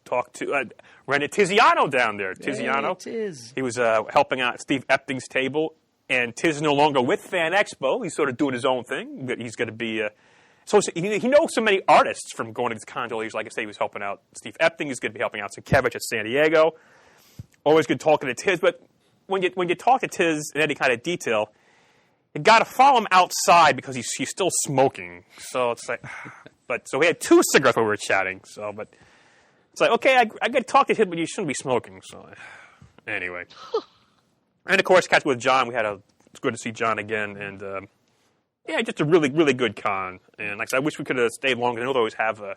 talk to ran into Tiziano down there. Tiziano. Hey, Tiz. He was helping out at Steve Epting's table. And Tiz is no longer with Fan Expo. He's sort of doing his own thing. He's going to be... So he knows so many artists from going to this con. Like I say, he was helping out Steve Epting. He's going to be helping out Sienkiewicz at San Diego. Always good talking to Tiz. But when you talk to Tiz in any kind of detail, you got to follow him outside because he's still smoking. So it's like... So we had 2 cigarettes while we were chatting. But it's like, okay, I got to talk to him, but you shouldn't be smoking. So anyway... And, of course, catch with John. It's good to see John again. And, just a really, really good con. And, like I said, I wish we could have stayed longer. I know they always have a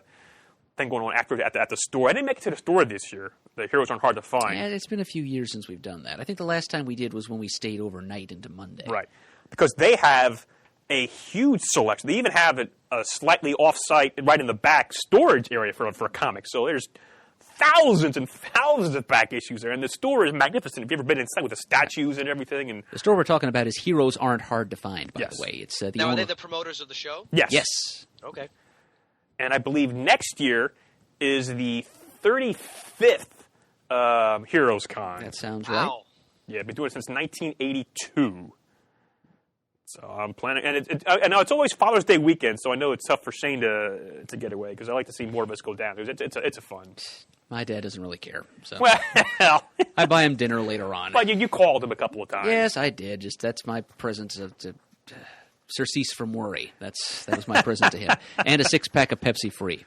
thing going on after at the store. I didn't make it to the store this year. The heroes aren't hard to find. Yeah, it's been a few years since we've done that. I think the last time we did was when we stayed overnight into Monday. Right. Because they have a huge selection. They even have a slightly off-site, right in the back, storage area for a comic. So there's thousands and thousands of back issues there, and the store is magnificent. If you've ever been inside with the statues and everything, and the store we're talking about is Heroes Aren't Hard to Find. By the way, it's the now. Are they the promoters of the show? Yes. Yes. Okay. And I believe next year is the 35th Heroes Con. That sounds wow. right. Yeah, been doing it since 1982. So I'm planning, and I know it's always Father's Day weekend, so I know it's tough for Shane to get away because I like to see more of us go down. It's a fun. My dad doesn't really care. So Well, I buy him dinner later on. but you called him a couple of times. Yes, I did. That's my present to surcease from worry. That was my present to him, and a 6-pack of Pepsi Free.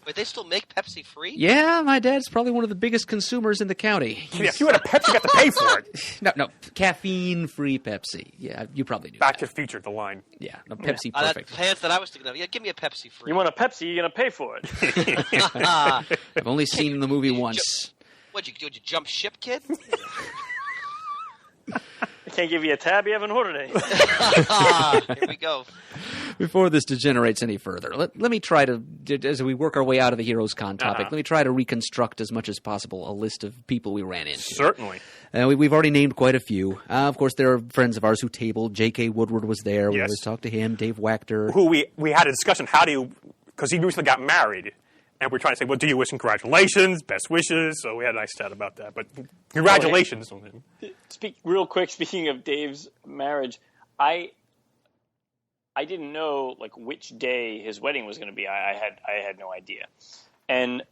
Wait, they still make Pepsi free? Yeah, my dad's probably one of the biggest consumers in the county. Yeah, if you had a Pepsi, you got to pay for it. No, caffeine-free Pepsi. Yeah, you probably knew Back that. to the Future, the line. Yeah, no, Pepsi That perfect. pants that I was thinking of. Yeah, give me a Pepsi free. You want a Pepsi, you're going to pay for it. I've only seen the movie once. What'd you jump ship, kid? I can't give you a tab, you haven't ordered any. Here we go. Before this degenerates any further, let me try to, as we work our way out of the Heroes Con topic, let me try to reconstruct as much as possible a list of people we ran into. Certainly. We've already named quite a few. Of course, there are friends of ours who tabled. J.K. Woodward was there. We Yes. always talked to him. Dave Wachter. Who we had a discussion, because he recently got married, and we're trying to say, well, do you wish him congratulations, best wishes? So we had a nice chat about that. But congratulations on him. Real quick, speaking of Dave's marriage, I didn't know like which day his wedding was going to be. I had no idea, and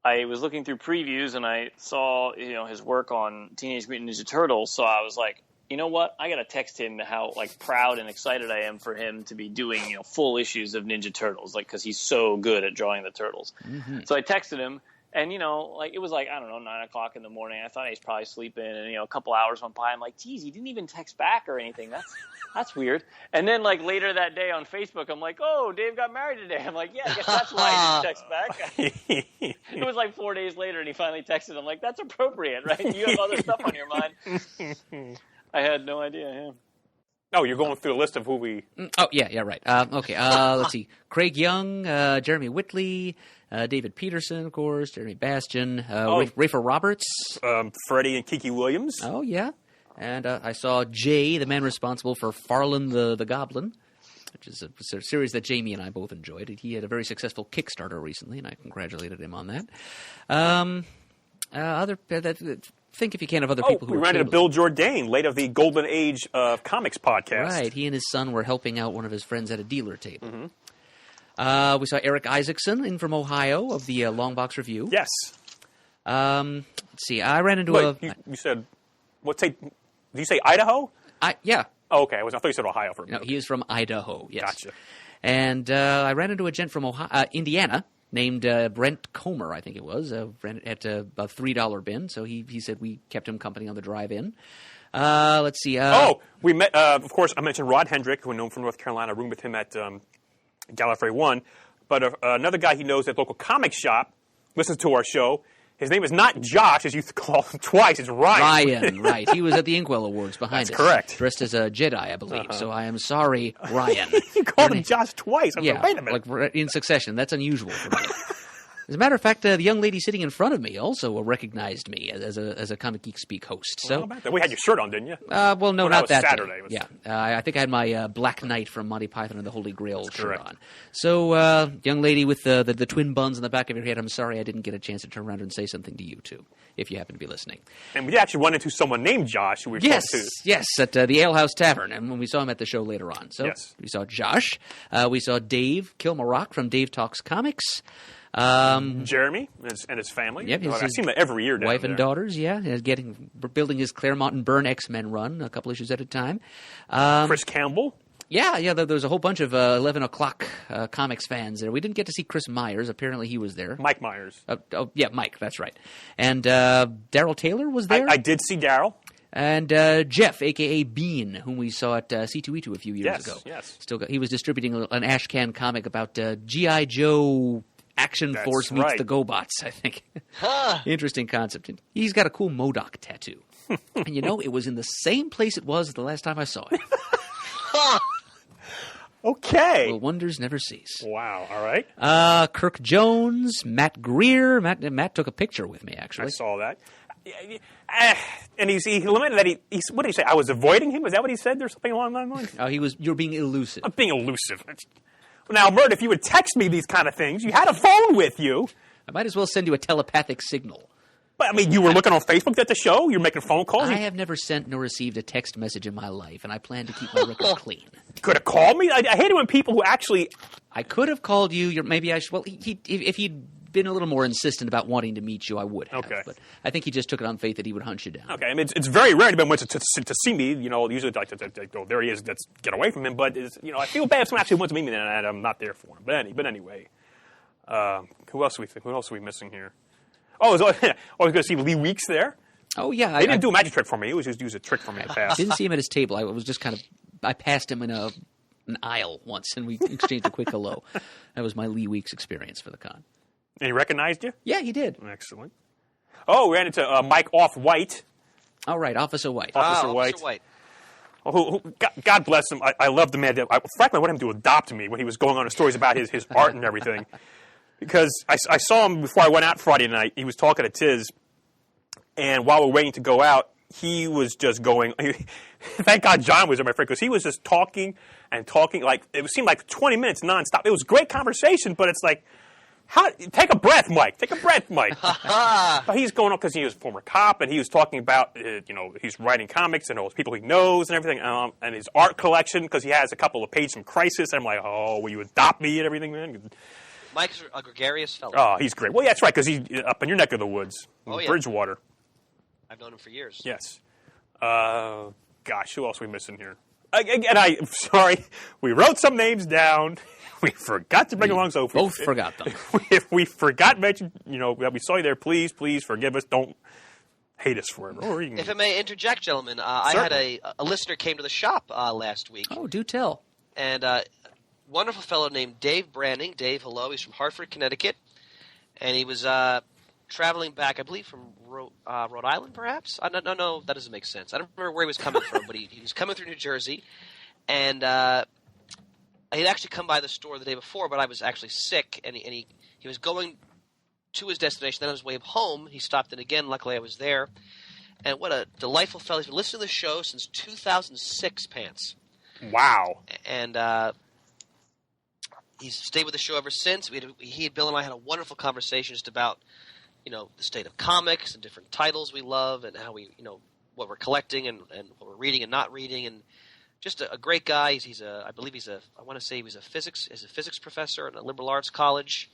I was looking through previews and I saw his work on Teenage Mutant Ninja Turtles. So I was like, you know what? I got to text him how like proud and excited I am for him to be doing full issues of Ninja Turtles, like because he's so good at drawing the turtles. Mm-hmm. So I texted him. And, like, it was like, I don't know, 9 o'clock in the morning. I thought he was probably sleeping. And, a couple hours went by. I'm like, geez, he didn't even text back or anything. That's weird. And then, like, later that day on Facebook, I'm like, oh, Dave got married today. I'm like, yeah, I guess that's why he didn't text back. It was like 4 days later, and he finally texted. I'm like, that's appropriate, right? You have other stuff on your mind. I had no idea. Yeah. Oh, you're going through the list of who we... Oh, yeah, right. Okay, let's see. Craig Young, Jeremy Whitley, David Peterson, of course, Jeremy Bastian, Rafer Roberts. Freddie and Kiki Williams. Oh, yeah. And I saw Jay, the man responsible for Farland the Goblin, which is a series that Jamie and I both enjoyed. He had a very successful Kickstarter recently, and I congratulated him on that. Think if you can of other people who we ran into Bill Jourdain, late of the Golden Age of Comics podcast. Right. He and his son were helping out one of his friends at a dealer table. Mm-hmm. We saw Eric Isaacson in from Ohio of the Longbox Review. Yes. Let's see. I ran into you said, did you say Idaho? Yeah. Oh, okay. I thought you said Ohio for a minute. No, he is from Idaho, yes. Gotcha. And I ran into a gent from Indiana named Brent Comer, I think it was, ran at a $3 bin. So he said we kept him company on the drive-in. Let's see. We met, of course, I mentioned Rod Hendrick, who I know from North Carolina. I roomed with him at Gallifrey 1. But another guy he knows at local comic shop listens to our show. His name is not Josh, as you call him twice. It's Ryan. Ryan, right. He was at the Inkwell Awards behind us. That's correct. Dressed as a Jedi, I believe. So I am sorry, Ryan. You called him Josh twice. I'm like, wait a minute. Like in succession. That's unusual for me. As a matter of fact, the young lady sitting in front of me also recognized me as a Comic Geek Speak host. So we had your shirt on, didn't you? Well, no, not that Saturday. Day. I think I had my Black Knight from Monty Python and the Holy Grail shirt on. So, young lady with the twin buns in the back of your head, I'm sorry I didn't get a chance to turn around and say something to you, too, if you happen to be listening. And we actually run into someone named Josh who we talked to. Yes, at the Ale House Tavern, and when we saw him at the show later on. So we saw Josh. We saw Dave Kilmarock from Dave Talks Comics. Jeremy and his family. Yep, I see him every year down wife there. and daughters, building his Claremont and Byrne X-Men run, a couple issues at a time. Chris Campbell. Yeah, there was a whole bunch of 11 o'clock comics fans there. We didn't get to see Chris Myers. Apparently he was there. Mike Myers. Mike, that's right. And Daryl Taylor was there. I did see Daryl. And Jeff, a.k.a. Bean, whom we saw at C2E2 a few years ago. Yes. He was distributing an Ashcan comic about G.I. Joe Action Force meets the GoBots, I think. Interesting concept. He's got a cool MODOK tattoo. And it was in the same place it was the last time I saw it. Okay. Well, wonders never cease. Wow. All right. Kirk Jones, Matt Greer. Matt took a picture with me, actually. I saw that. And he lamented that what did he say? I was avoiding him? Was that what he said? There's something along those lines? You're being elusive. I'm being elusive. Now, Murd, if you would text me these kind of things, you had a phone with you. I might as well send you a telepathic signal. But, I mean, you were looking on Facebook at the show? You were making phone calls? I have never sent nor received a text message in my life, and I plan to keep my record clean. You could have called me? I hate it when people who actually... I could have called you. Maybe I should... Well, if he'd been a little more insistent about wanting to meet you, I would have. Okay. But I think he just took it on faith that he would hunt you down. Okay, I mean, it's very rare to see me. You know, usually like, oh, there he is. Let's get away from him. But you know, I feel bad if someone actually wants to meet me and I'm not there for him. But anyway, who else are we missing here? Oh, I was going to see Lee Weeks there. Oh yeah, He didn't do a magic trick for me. He was just use a trick for me in the past. Didn't see him at his table. I was just I passed him in an aisle once, and we exchanged a quick hello. That was my Lee Weeks experience for the con. And he recognized you? Yeah, he did. Excellent. Oh, we ran into Mike Off-White. All right, Officer White. Officer White. Oh, God bless him. I love the man. Frankly, I want him to adopt me when he was going on his stories about his art and everything. Because I saw him before I went out Friday night. He was talking to Tiz. And while we're waiting to go out, he was just going. Thank God John was there, my friend, because he was just talking and talking. Like it seemed like 20 minutes nonstop. It was great conversation, but it's like, take a breath, Mike. Take a breath, Mike. But he's going on because he was a former cop, and he was talking about, he's writing comics and all those people he knows and everything, and his art collection because he has a couple of pages from Crisis. And I'm like, oh, will you adopt me and everything, man? Mike's a gregarious fellow. Oh, he's great. Well, yeah, that's right, because he's up in your neck of the woods, yeah. Bridgewater. I've known him for years. Yes. Gosh, who else are we missing here? I'm sorry. We wrote some names down. We forgot to bring along, so both forgot them. If we forgot to mention, that we saw you there, please forgive us. Don't hate us forever. If I may interject, gentlemen, I had a listener came to the shop last week. Oh, do tell. And wonderful fellow named Dave Branning. Dave, hello. He's from Hartford, Connecticut. And he was traveling back, I believe, from Rhode Island, perhaps? No, that doesn't make sense. I don't remember where he was coming from, but he was coming through New Jersey. And he'd actually come by the store the day before, but I was actually sick, and he was going to his destination. Then on his way home, he stopped in again. Luckily, I was there. And what a delightful fellow. He's been listening to the show since 2006, Pants. Wow. And he's stayed with the show ever since. Bill and I had a wonderful conversation just about, the state of comics and different titles we love and how we, what we're collecting and what we're reading and not reading, and just a great guy. I want to say he was a physics professor at a liberal arts college.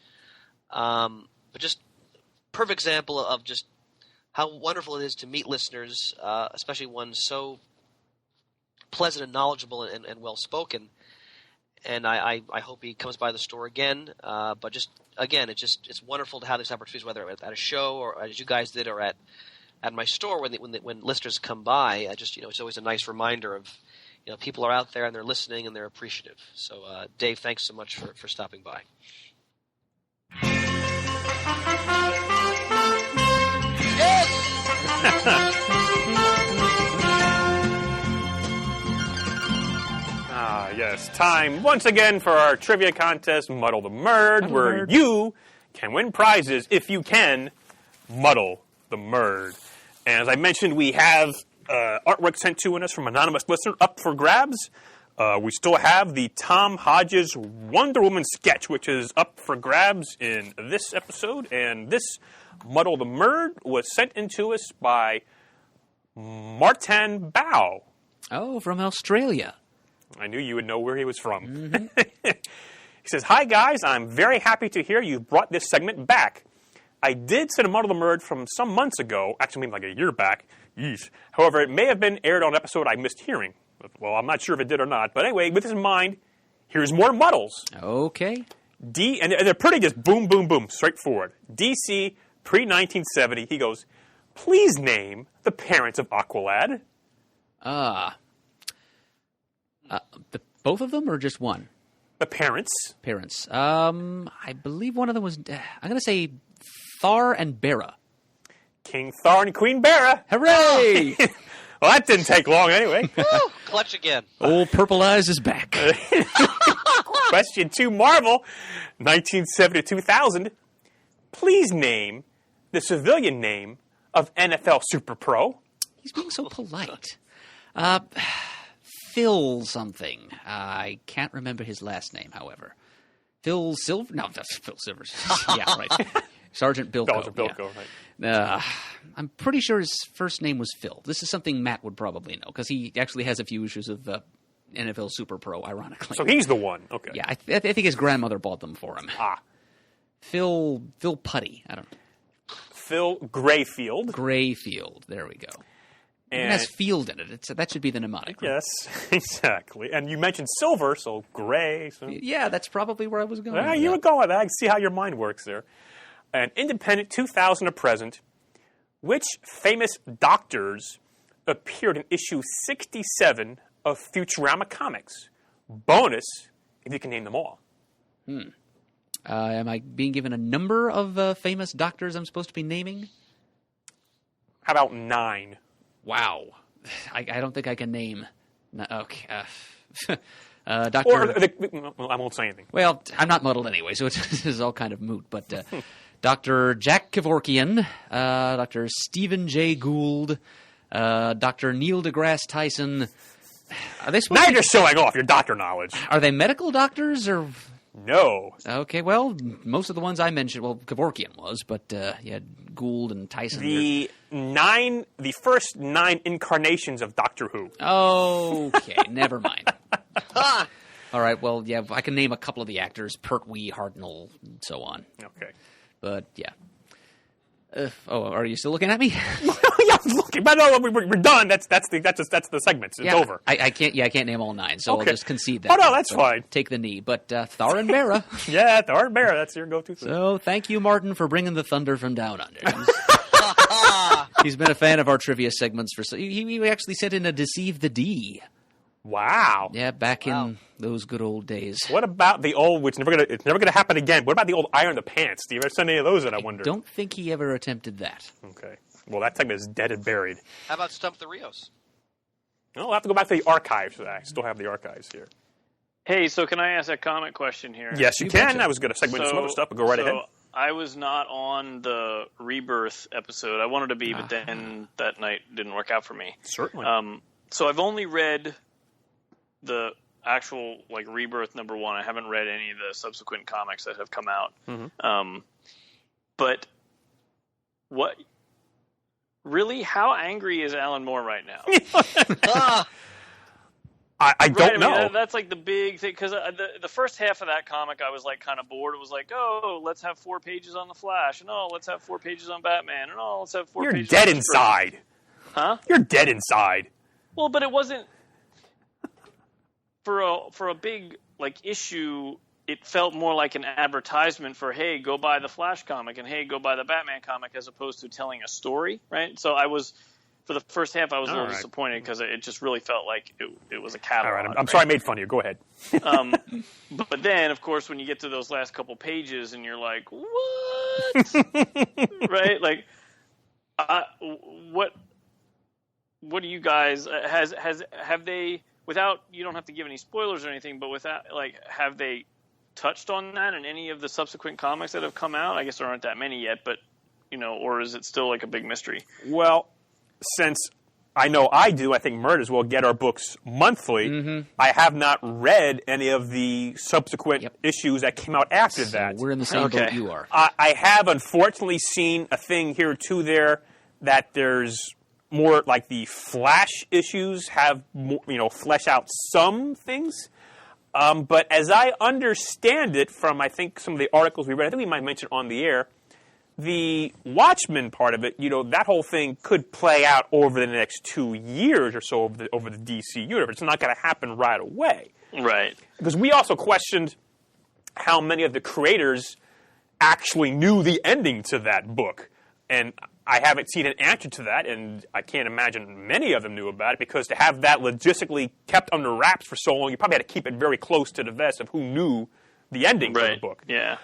But just perfect example of just how wonderful it is to meet listeners, especially one so pleasant and knowledgeable and well spoken. And I hope he comes by the store again. But just again, it's wonderful to have these opportunities, whether at a show or as you guys did, or at my store when listeners come by. It's always a nice reminder of people are out there and they're listening and they're appreciative. So Dave, thanks so much for stopping by. Yes, time once again for our trivia contest, Muddle the Murd, where you can win prizes if you can muddle the Murd. And as I mentioned, we have artwork sent to us from an anonymous listener up for grabs. We still have the Tom Hodges Wonder Woman sketch, which is up for grabs in this episode. And this Muddle the Murd was sent in to us by Martin Bao. Oh, from Australia. I knew you would know where he was from. Mm-hmm. He says, "Hi, guys. I'm very happy to hear you brought this segment back. I did send a Muddle the Murd from some months ago, actually maybe like a year back. Yeesh. However, it may have been aired on an episode I missed hearing. Well, I'm not sure if it did or not. But anyway, with this in mind, here's more muddles. Okay. And they're pretty just boom, boom, boom, straightforward. DC, pre-1970, he goes, please name the parents of Aqualad. Both of them or just one? The parents. Parents. I believe one of them was, I'm going to say Thar and Bera. King Thar and Queen Bera. Hooray! Well, that didn't take long anyway. Woo! Clutch again. Old Purple Eyes is back. Question 2, Marvel, 1970 to 2000. Please name the civilian name of NFL Super Pro. He's being so polite. Phil something. I can't remember his last name, however. Phil Silver? No, that's Phil Silvers. Yeah, right. Sergeant Bilko. Sergeant Bilko, right. I'm pretty sure his first name was Phil. This is something Matt would probably know, because he actually has a few issues of NFL Super Pro, ironically. So he's the one. Okay. Yeah, I think his grandmother bought them for him. Phil Putty. I don't know. Phil Grayfield. Grayfield. There we go. And it has field in it. That should be the mnemonic. Right? Yes, exactly. And you mentioned silver, so gray. So. Yeah, that's probably where I was going. Yeah, you were going. I see how your mind works there. An independent 2000 to present. Which famous doctors appeared in issue 67 of Futurama Comics? Bonus, if you can name them all. Am I being given a number of famous doctors I'm supposed to be naming? How about 9? Wow. I don't think I can name. Okay. Doctor. I won't say anything. Well, I'm not muddled anyway, so this is all kind of moot. But Dr. Jack Kevorkian, Dr. Stephen J. Gould, Dr. Neil deGrasse Tyson. Are they now you're showing off your doctor knowledge. Are they medical doctors or? No. Okay, well, most of the ones I mentioned, well, Kevorkian was, but you had Gould and Tyson. The first 9 incarnations of Doctor Who. Okay, never mind. All right, well, yeah, I can name a couple of the actors, Pertwee, Hartnell, and so on. Okay. But, yeah. Are you still looking at me? Yeah, I'm looking. But no, we're done. That's the segments. It's over. I can't name all 9, so okay. I'll just concede that. Oh no, that's fine. Take the knee. But Thar and Mara. Yeah, Thar and Mara. That's your go-to. So thank you, Martin, for bringing the thunder from down under. He's been a fan of our trivia segments for. He actually sent in a Deceive the D. Wow. Yeah, back in those good old days. What about the old, which it's never gonna happen again? What about the old Iron the Pants? Do you ever send any of those in? I wonder. Don't think he ever attempted that. Okay. Well, that segment is dead and buried. How about Stump the Rios? Well, we'll have to go back to the archives. I still have the archives here. Hey, so can I ask a comment question here? Yes, you can. I was going to segment some other stuff, but go right ahead. I was not on the Rebirth episode. I wanted to be, but then that night didn't work out for me. Certainly. So I've only read the actual Rebirth #1. I haven't read any of the subsequent comics that have come out. Mm-hmm. But what? Really, how angry is Alan Moore right now? I don't know. Mean, that's the big thing, because the first half of that comic I was kind of bored. It was let's have 4 pages on the Flash, and let's have 4 pages on Batman, and let's have 4 pages. You're dead inside. Huh? You're dead inside. Well, but it wasn't for a big issue. It felt more like an advertisement for, hey, go buy the Flash comic, and hey, go buy the Batman comic, as opposed to telling a story, right? So for the first half, I was a little disappointed, because it just really felt like it was a catalog. All right, I'm sorry I made fun of you. Go ahead. But then, of course, when you get to those last couple pages, and you're like, what? Right? What do you guys have they, without, you don't have to give any spoilers or anything, but without have they touched on that in any of the subsequent comics that have come out? I guess there aren't that many yet, but or is it still a big mystery? Well, since I know I do, I think Murd as well get our books monthly. Mm-hmm. I have not read any of the subsequent issues that came out after that. We're in the same boat you are. I have unfortunately seen a thing here or two there that there's more the Flash issues have flesh out some things. But as I understand it from, I think, some of the articles we read, I think we might mention on the air, the Watchmen part of it, that whole thing could play out over the next 2 years or so over the DC universe. It's not going to happen right away. Right. Because we also questioned how many of the creators actually knew the ending to that book. And I haven't seen an answer to that, and I can't imagine many of them knew about it, because to have that logistically kept under wraps for so long, you probably had to keep it very close to the vest of who knew the ending to the book. Yeah.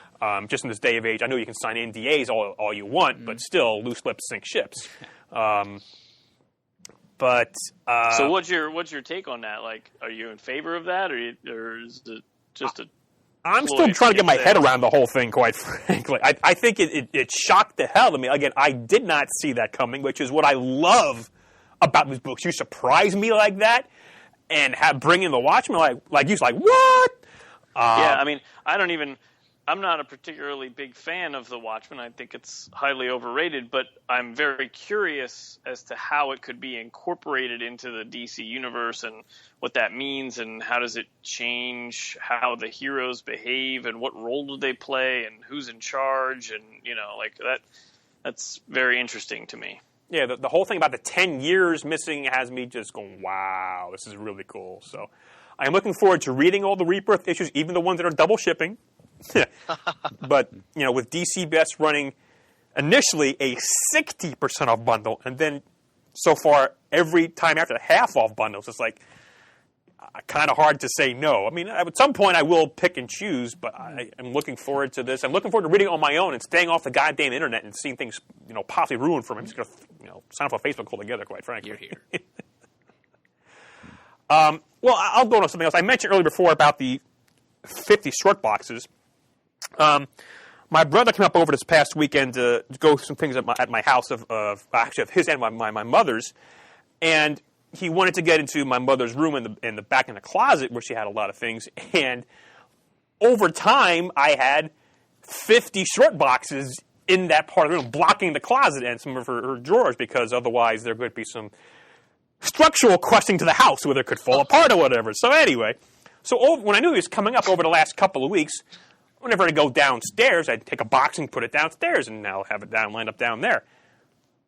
Just in this day of age, I know you can sign NDAs all you want, but still, loose lips sink ships. So what's your take on that? Are you in favor of that, or is it just a? I'm still trying to get my head around the whole thing, quite frankly. I think it shocked the hell out of me. Again, I did not see that coming, which is what I love about these books. You surprise me like that, and bring in the Watchmen like you what? Yeah, I mean, I don't even. I'm not a particularly big fan of The Watchmen. I think it's highly overrated, but I'm very curious as to how it could be incorporated into the DC universe and what that means and how does it change how the heroes behave and what role do they play and who's in charge and, like that. That's very interesting to me. Yeah, the whole thing about the 10 years missing has me just going, wow, this is really cool. So I'm looking forward to reading all the Rebirth issues, even the ones that are double shipping. But, with DC Best running initially a 60% off bundle, and then so far every time after half off bundles, it's like kind of hard to say no. I mean, at some point I will pick and choose, but I am looking forward to this. I'm looking forward to reading it on my own and staying off the goddamn internet and seeing things, possibly ruined for me. I'm just going to, sign up for Facebook altogether, quite frankly. You're here. Well, I'll go on to something else. I mentioned earlier before about the 50 short boxes. My brother came up over this past weekend to go through some things at my house of his and my mother's, and he wanted to get into my mother's room in the back in the closet where she had a lot of things. And over time, I had 50 short boxes in that part of the room, blocking the closet and some of her drawers, because otherwise there could be some structural questioning to the house, whether it could fall apart or whatever. So anyway, when I knew he was coming up over the last couple of weeks, whenever I go downstairs, I'd take a box and put it downstairs, and now have it lined up down there.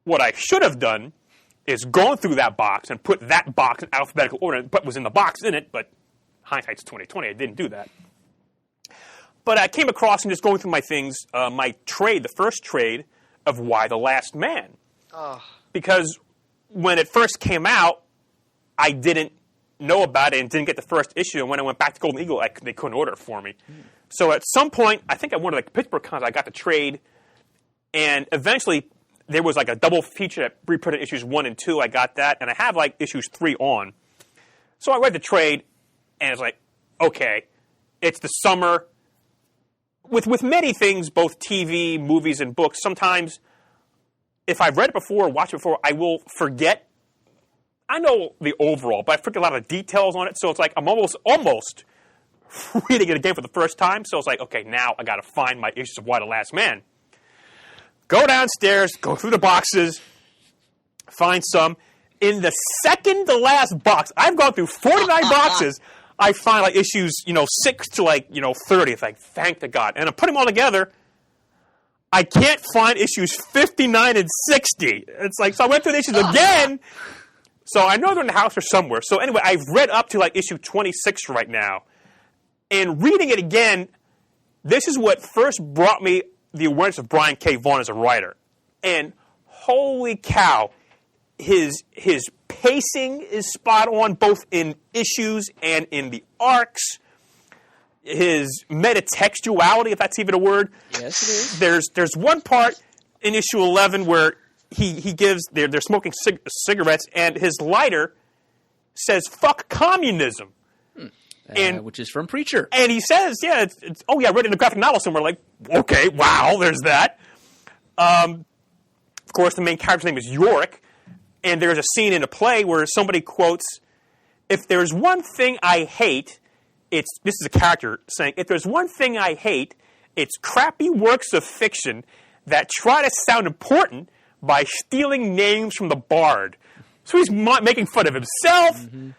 What I should have done is gone through that box and put that box in alphabetical order, but was in the box in it, but hindsight's 20/20, I didn't do that. But I came across, and just going through my things, my trade, the first trade of Y the Last Man. Oh. Because when it first came out, I didn't know about it and didn't get the first issue, and when I went back to Golden Eagle, they couldn't order it for me. So at some point, I think at one of the Pittsburgh cons, I got the trade, and eventually there was like a double feature that reprinted issues 1 and 2. I got that, and I have like issues 3 on. So I read the trade, and it's like, okay, it's the summer. With many things, both TV, movies, and books, sometimes if I've read it before or watched it before, I will forget. I know the overall, but I forget a lot of the details on it, so it's like I'm almost reading it again for the first time. So it's like, okay, now I got to find my issues of Y the Last Man. Go downstairs, go through the boxes, find some. In the second to last box, I've gone through 49 boxes. I find like issues, 6 to 30. It's like, thank to God. And I put them all together. I can't find issues 59 and 60. It's like, so I went through the issues again. So I know they're in the house or somewhere. So anyway, I've read up to like issue 26 right now. And reading it again, this is what first brought me the awareness of Brian K. Vaughan as a writer. And holy cow, his pacing is spot on, both in issues and in the arcs. His metatextuality, if that's even a word. Yes, it is. There's one part in issue 11 where he gives, they're smoking cigarettes, and his lighter says, "Fuck communism." And which is from Preacher. And he says, I read it in a graphic novel somewhere. Like, okay, wow, there's that. Of course, the main character's name is Yorick. And there's a scene in a play where somebody quotes, "If there's one thing I hate, this is a character saying, if there's one thing I hate, it's crappy works of fiction that try to sound important by stealing names from the bard." So he's making fun of himself. Mm-hmm.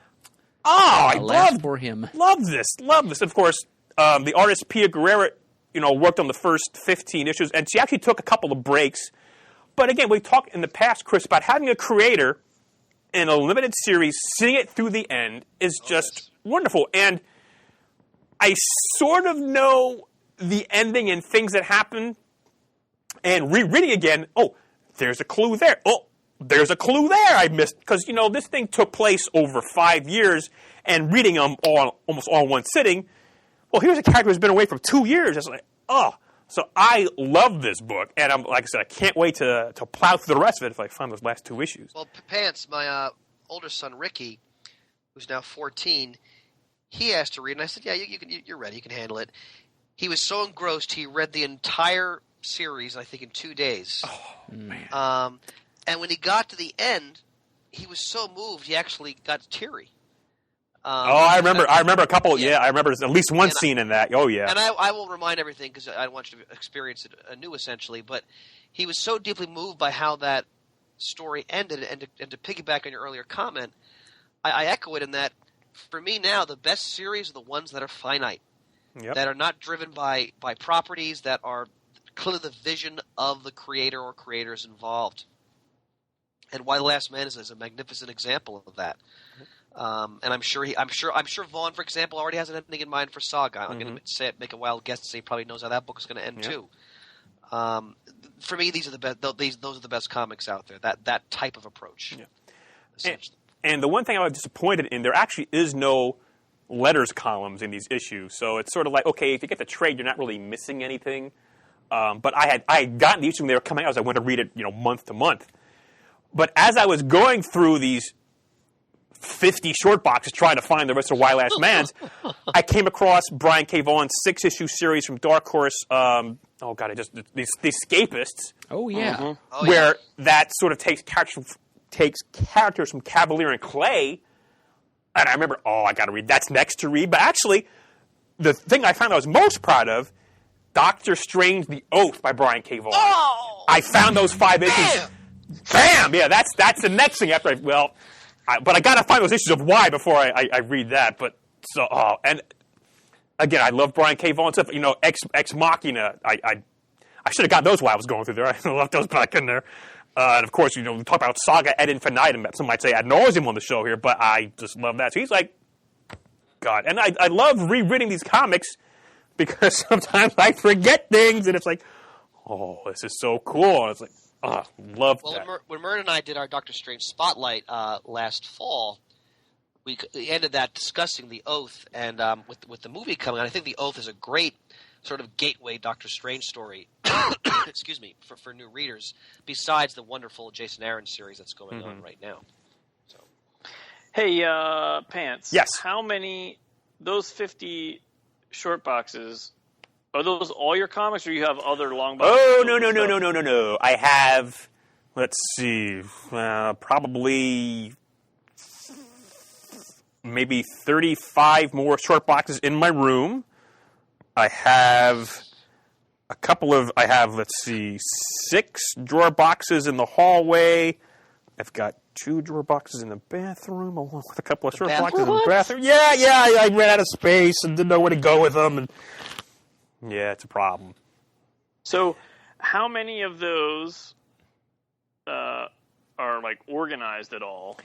Oh, I love for him. Love this. Of course, the artist Pia Guerrera, worked on the first 15 issues, and she actually took a couple of breaks. But again, we talked in the past, Chris, about having a creator in a limited series, seeing it through the end is just wonderful. And I sort of know the ending and things that happen, and rereading again, there's a clue there. There's a clue there I missed, because, this thing took place over 5 years, and reading them almost all in one sitting, well, here's a character who's been away for 2 years. It's like, So I love this book, and like I said, I can't wait to plow through the rest of it if I find those last 2 issues. Well, Pants, my older son Ricky, who's now 14, he asked to read, and I said, "Yeah, you're ready. You can handle it." He was so engrossed, he read the entire series, I think, in 2 days. Oh, man. And when he got to the end, he was so moved, he actually got teary. I remember a couple. Yeah, I remember at least one scene in that. Oh, yeah. And I will remind everything because I want you to experience it anew, essentially. But he was so deeply moved by how that story ended, and to piggyback on your earlier comment, I echo it in that for me now the best series are the ones that are finite, that are not driven by properties, that are clearly the vision of the creator or creators involved. And Why the Last Man is a magnificent example of that. And I'm sure Vaughan, for example, already has an ending in mind for Saga. I'm going to make a wild guess to say he probably knows how that book is going to end too. For me, these are the best. Those are the best comics out there. That type of approach. Yeah. And the one thing I was disappointed in, there actually is no letters columns in these issues. So it's sort of like, okay, if you get the trade, you're not really missing anything. But I had gotten the issue when they were coming out, so I went to read it, month to month. But as I was going through these 50 short boxes trying to find the rest of Why Last Man's, I came across Brian K. Vaughan's 6-issue series from Dark Horse. The Escapists. Oh yeah, where that sort of takes characters from Cavalier and Clay, and I remember, I got to read. That's next to read. But actually, the thing I found I was most proud of, Doctor Strange: The Oath by Brian K. Vaughan. I found those 5 issues. Bam! Yeah, that's the next thing after but I got to find those issues of Why before I read that. But and again, I love Brian K. Vaughan stuff. Ex Machina. I should have got those while I was going through there. I left those back in there. And of course, we talk about Saga ad infinitum. Some might say ad nauseum on the show here, but I just love that. So he's like, God. And I love rereading these comics because sometimes I forget things, and it's like, this is so cool. And it's like, love that. When Murd and I did our Doctor Strange Spotlight last fall, we ended that discussing The Oath, and with the movie coming out, I think The Oath is a great sort of gateway Doctor Strange story, excuse me, for new readers, besides the wonderful Jason Aaron series that's going on right now. So, hey, Pants. Yes. How many, those 50 short boxes, are those all your comics, or you have other long boxes? Oh, no. I have, let's see, probably maybe 35 more short boxes in my room. I have let's see, 6 drawer boxes in the hallway. I've got 2 drawer boxes in the bathroom, along with a couple of short boxes in the bathroom. Yeah, I ran out of space and didn't know where to go with them. And yeah, it's a problem. So how many of those are like organized at all?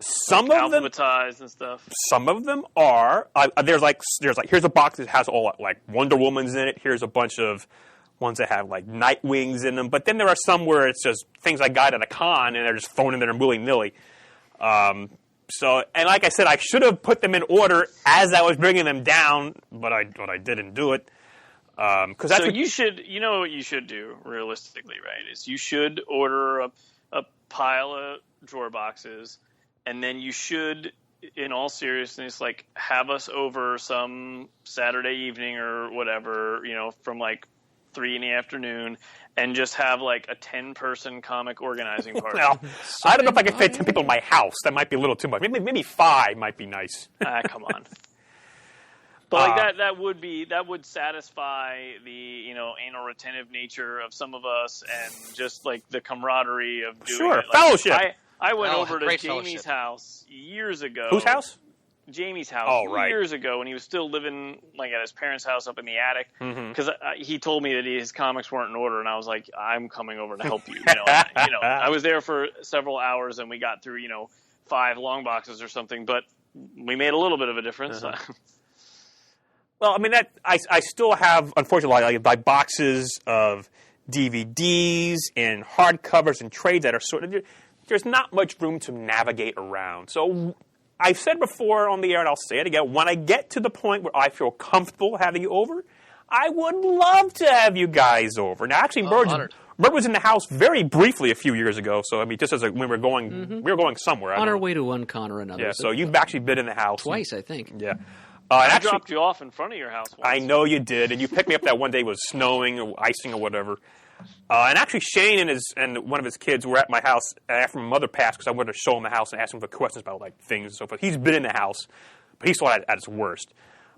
Some of them alphabetized and stuff. Some of them are. There's like here's a box that has all like Wonder Woman's in it. Here's a bunch of ones that have like Nightwings in them. But then there are some where it's just things I got at a con and they're just thrown in there willy nilly. So, and like I said, I should have put them in order as I was bringing them down, but I didn't do it. Because that's you should. You know what you should do realistically, right? Is you should order a pile of drawer boxes. And then you should, in all seriousness, like have us over some Saturday evening or whatever, from like 3 in the afternoon, and just have like a 10-person comic organizing party. Well, I don't know if I can fit 10 people in my house. That might be a little too much. Maybe 5 might be nice. Come on. But like that would satisfy the anal retentive nature of some of us, and just like the camaraderie of doing it. Like, fellowship. I went over to Jamie's fellowship. house years ago. Whose house? Jamie's house. Oh, right. Years ago, when he was still living like at his parents' house up in the attic. Because he told me that his comics weren't in order, and I was like, I'm coming over to help you. I was there for several hours, and we got through 5 long boxes or something, but we made a little bit of a difference. Well, I mean, I still have, unfortunately, like boxes of DVDs and hardcovers and trades that are sort of, there's not much room to navigate around. So I've said before on the air, and I'll say it again, when I get to the point where I feel comfortable having you over, I would love to have you guys over. Now, actually, Murd was in the house very briefly a few years ago. So, I mean, just as when we were going somewhere. On our way to one con or another. Yeah, so you've actually been in the house. Twice, I think. Yeah. I dropped you off in front of your house once. I know you did, and you picked me up that one day it was snowing or icing or whatever. And actually, Shane and one of his kids were at my house after my mother passed because I wanted to show him the house and ask him for questions about like things and so forth. He's been in the house, but he saw it at its worst.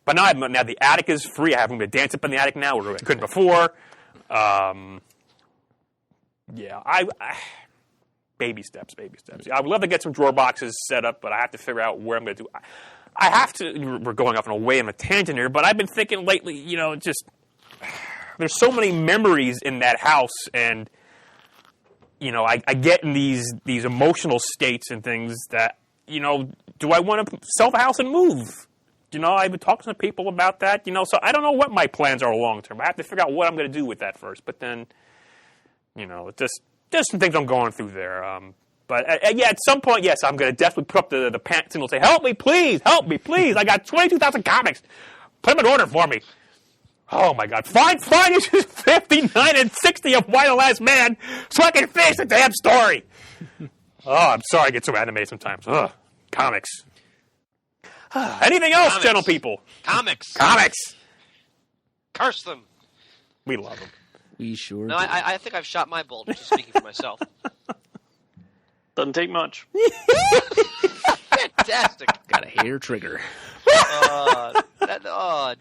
But now the attic is free. I have him to dance up in the attic now, where I couldn't before. Baby steps. I would love to get some drawer boxes set up, but I have to figure out where I'm going to do. I have to. We're going off on a way of a tangent here, but I've been thinking lately. Just there's so many memories in that house, and I get in these emotional states and things that do I want to sell the house and move? I've been talking to people about that. So I don't know what my plans are long term. I have to figure out what I'm going to do with that first. But then, there's some things I'm going through there. But at some point, yes, I'm going to definitely put up the pants and say, help me, please. I got 22,000 comics. Put them in order for me. Oh, my God. Find issues 59 and 60 of Why the Last Man so I can finish the damn story. Oh, I'm sorry I get so animated sometimes. Ugh, comics. Anything else, Comics. gentle people? Comics. Curse them. We love them. We sure No, do. I think I've shot my bolt, just speaking for myself. Doesn't take much. Fantastic. Got a hair trigger.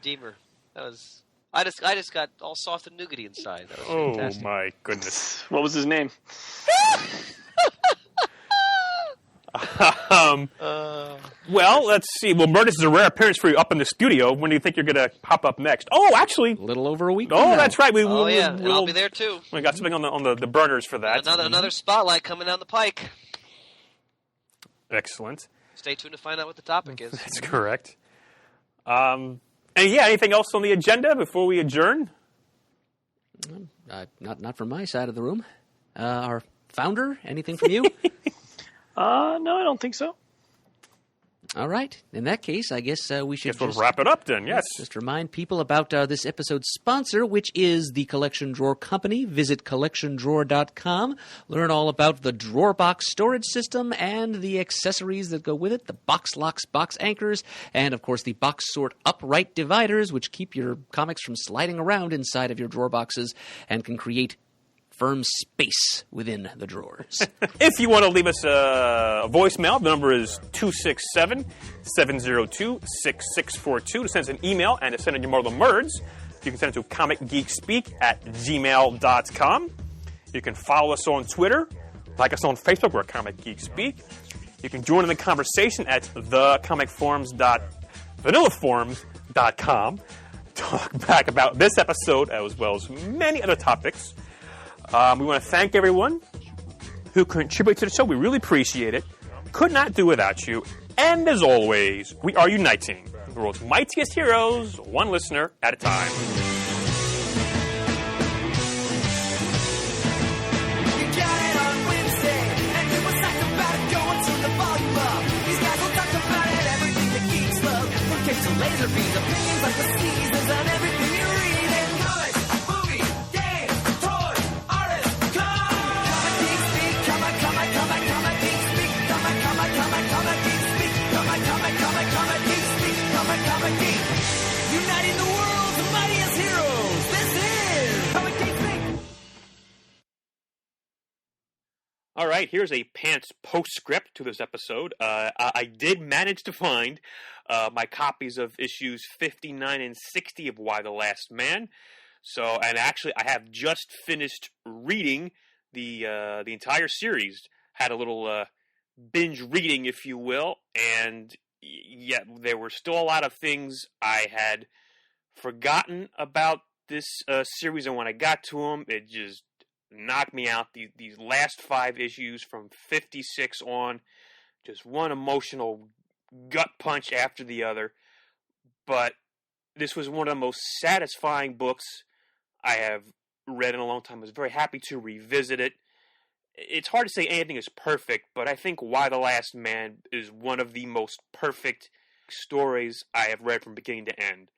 Deemer. That was. I just got all soft and nougaty inside. That was fantastic. My goodness. What was his name? Well, let's see. Well, Murd, this is a rare appearance for you up in the studio. When do you think you're going to pop up next? Oh, actually. A little over a week. Oh, from now. that's right. And I'll be there too. We got something on the burners for that. Another spotlight coming down the pike. Excellent. Stay tuned to find out what the topic is. That's correct. And anything else on the agenda before we adjourn? Not from my side of the room. Our founder, anything from you? No, I don't think so. All right. In that case, I guess we should We'll wrap it up then, yes. just remind people about this episode's sponsor, which is the Collection Drawer Company. Visit collectiondrawer.com. Learn all about the drawer box storage system and the accessories that go with it, the box locks, box anchors, and, of course, the box sort upright dividers, which keep your comics from sliding around inside of your drawer boxes and can create firm space within the drawers. If you want to leave us a voicemail, the number is 267-702-6642 to send us an email and to send in your Marvel Murds. You can send it to comicgeekspeak@gmail.com. You can follow us on Twitter, like us on Facebook, we're at Comic Geek Speak. You can join in the conversation at thecomicforums.vanillaforums.com. Talk back about this episode as well as many other topics. We want to thank everyone who contributed to the show. We really appreciate it. Could not do without you. And as always, we are uniting the world's mightiest heroes, one listener at a time. You got it on Wednesday, and you was talking about it, going to the volume up. These guys will talk about it, everything that geeks love. From cakes to laser beams, opinions like the seasons, and everything you read. And comics, movies, games, toys, artists, comic geek speak, comic geek speak, comic geek speak, comic geek speak, comic geek. Uniting the world's mightiest heroes. This is Comic Geek Speak. All right, here's a pants postscript to this episode. I did manage to find my copies of issues 59 and 60 of Why the Last Man. So, and actually, I have just finished reading the entire series. Had a little binge reading, if you will, and yet there were still a lot of things I had forgotten about this series, and when I got to them, it just knocked me out. These last 5 issues from 56 on, just one emotional gut punch after the other. But this was one of the most satisfying books I have read in a long time. I was very happy to revisit it. It's hard to say anything is perfect, but I think Why the Last Man is one of the most perfect stories I have read from beginning to end.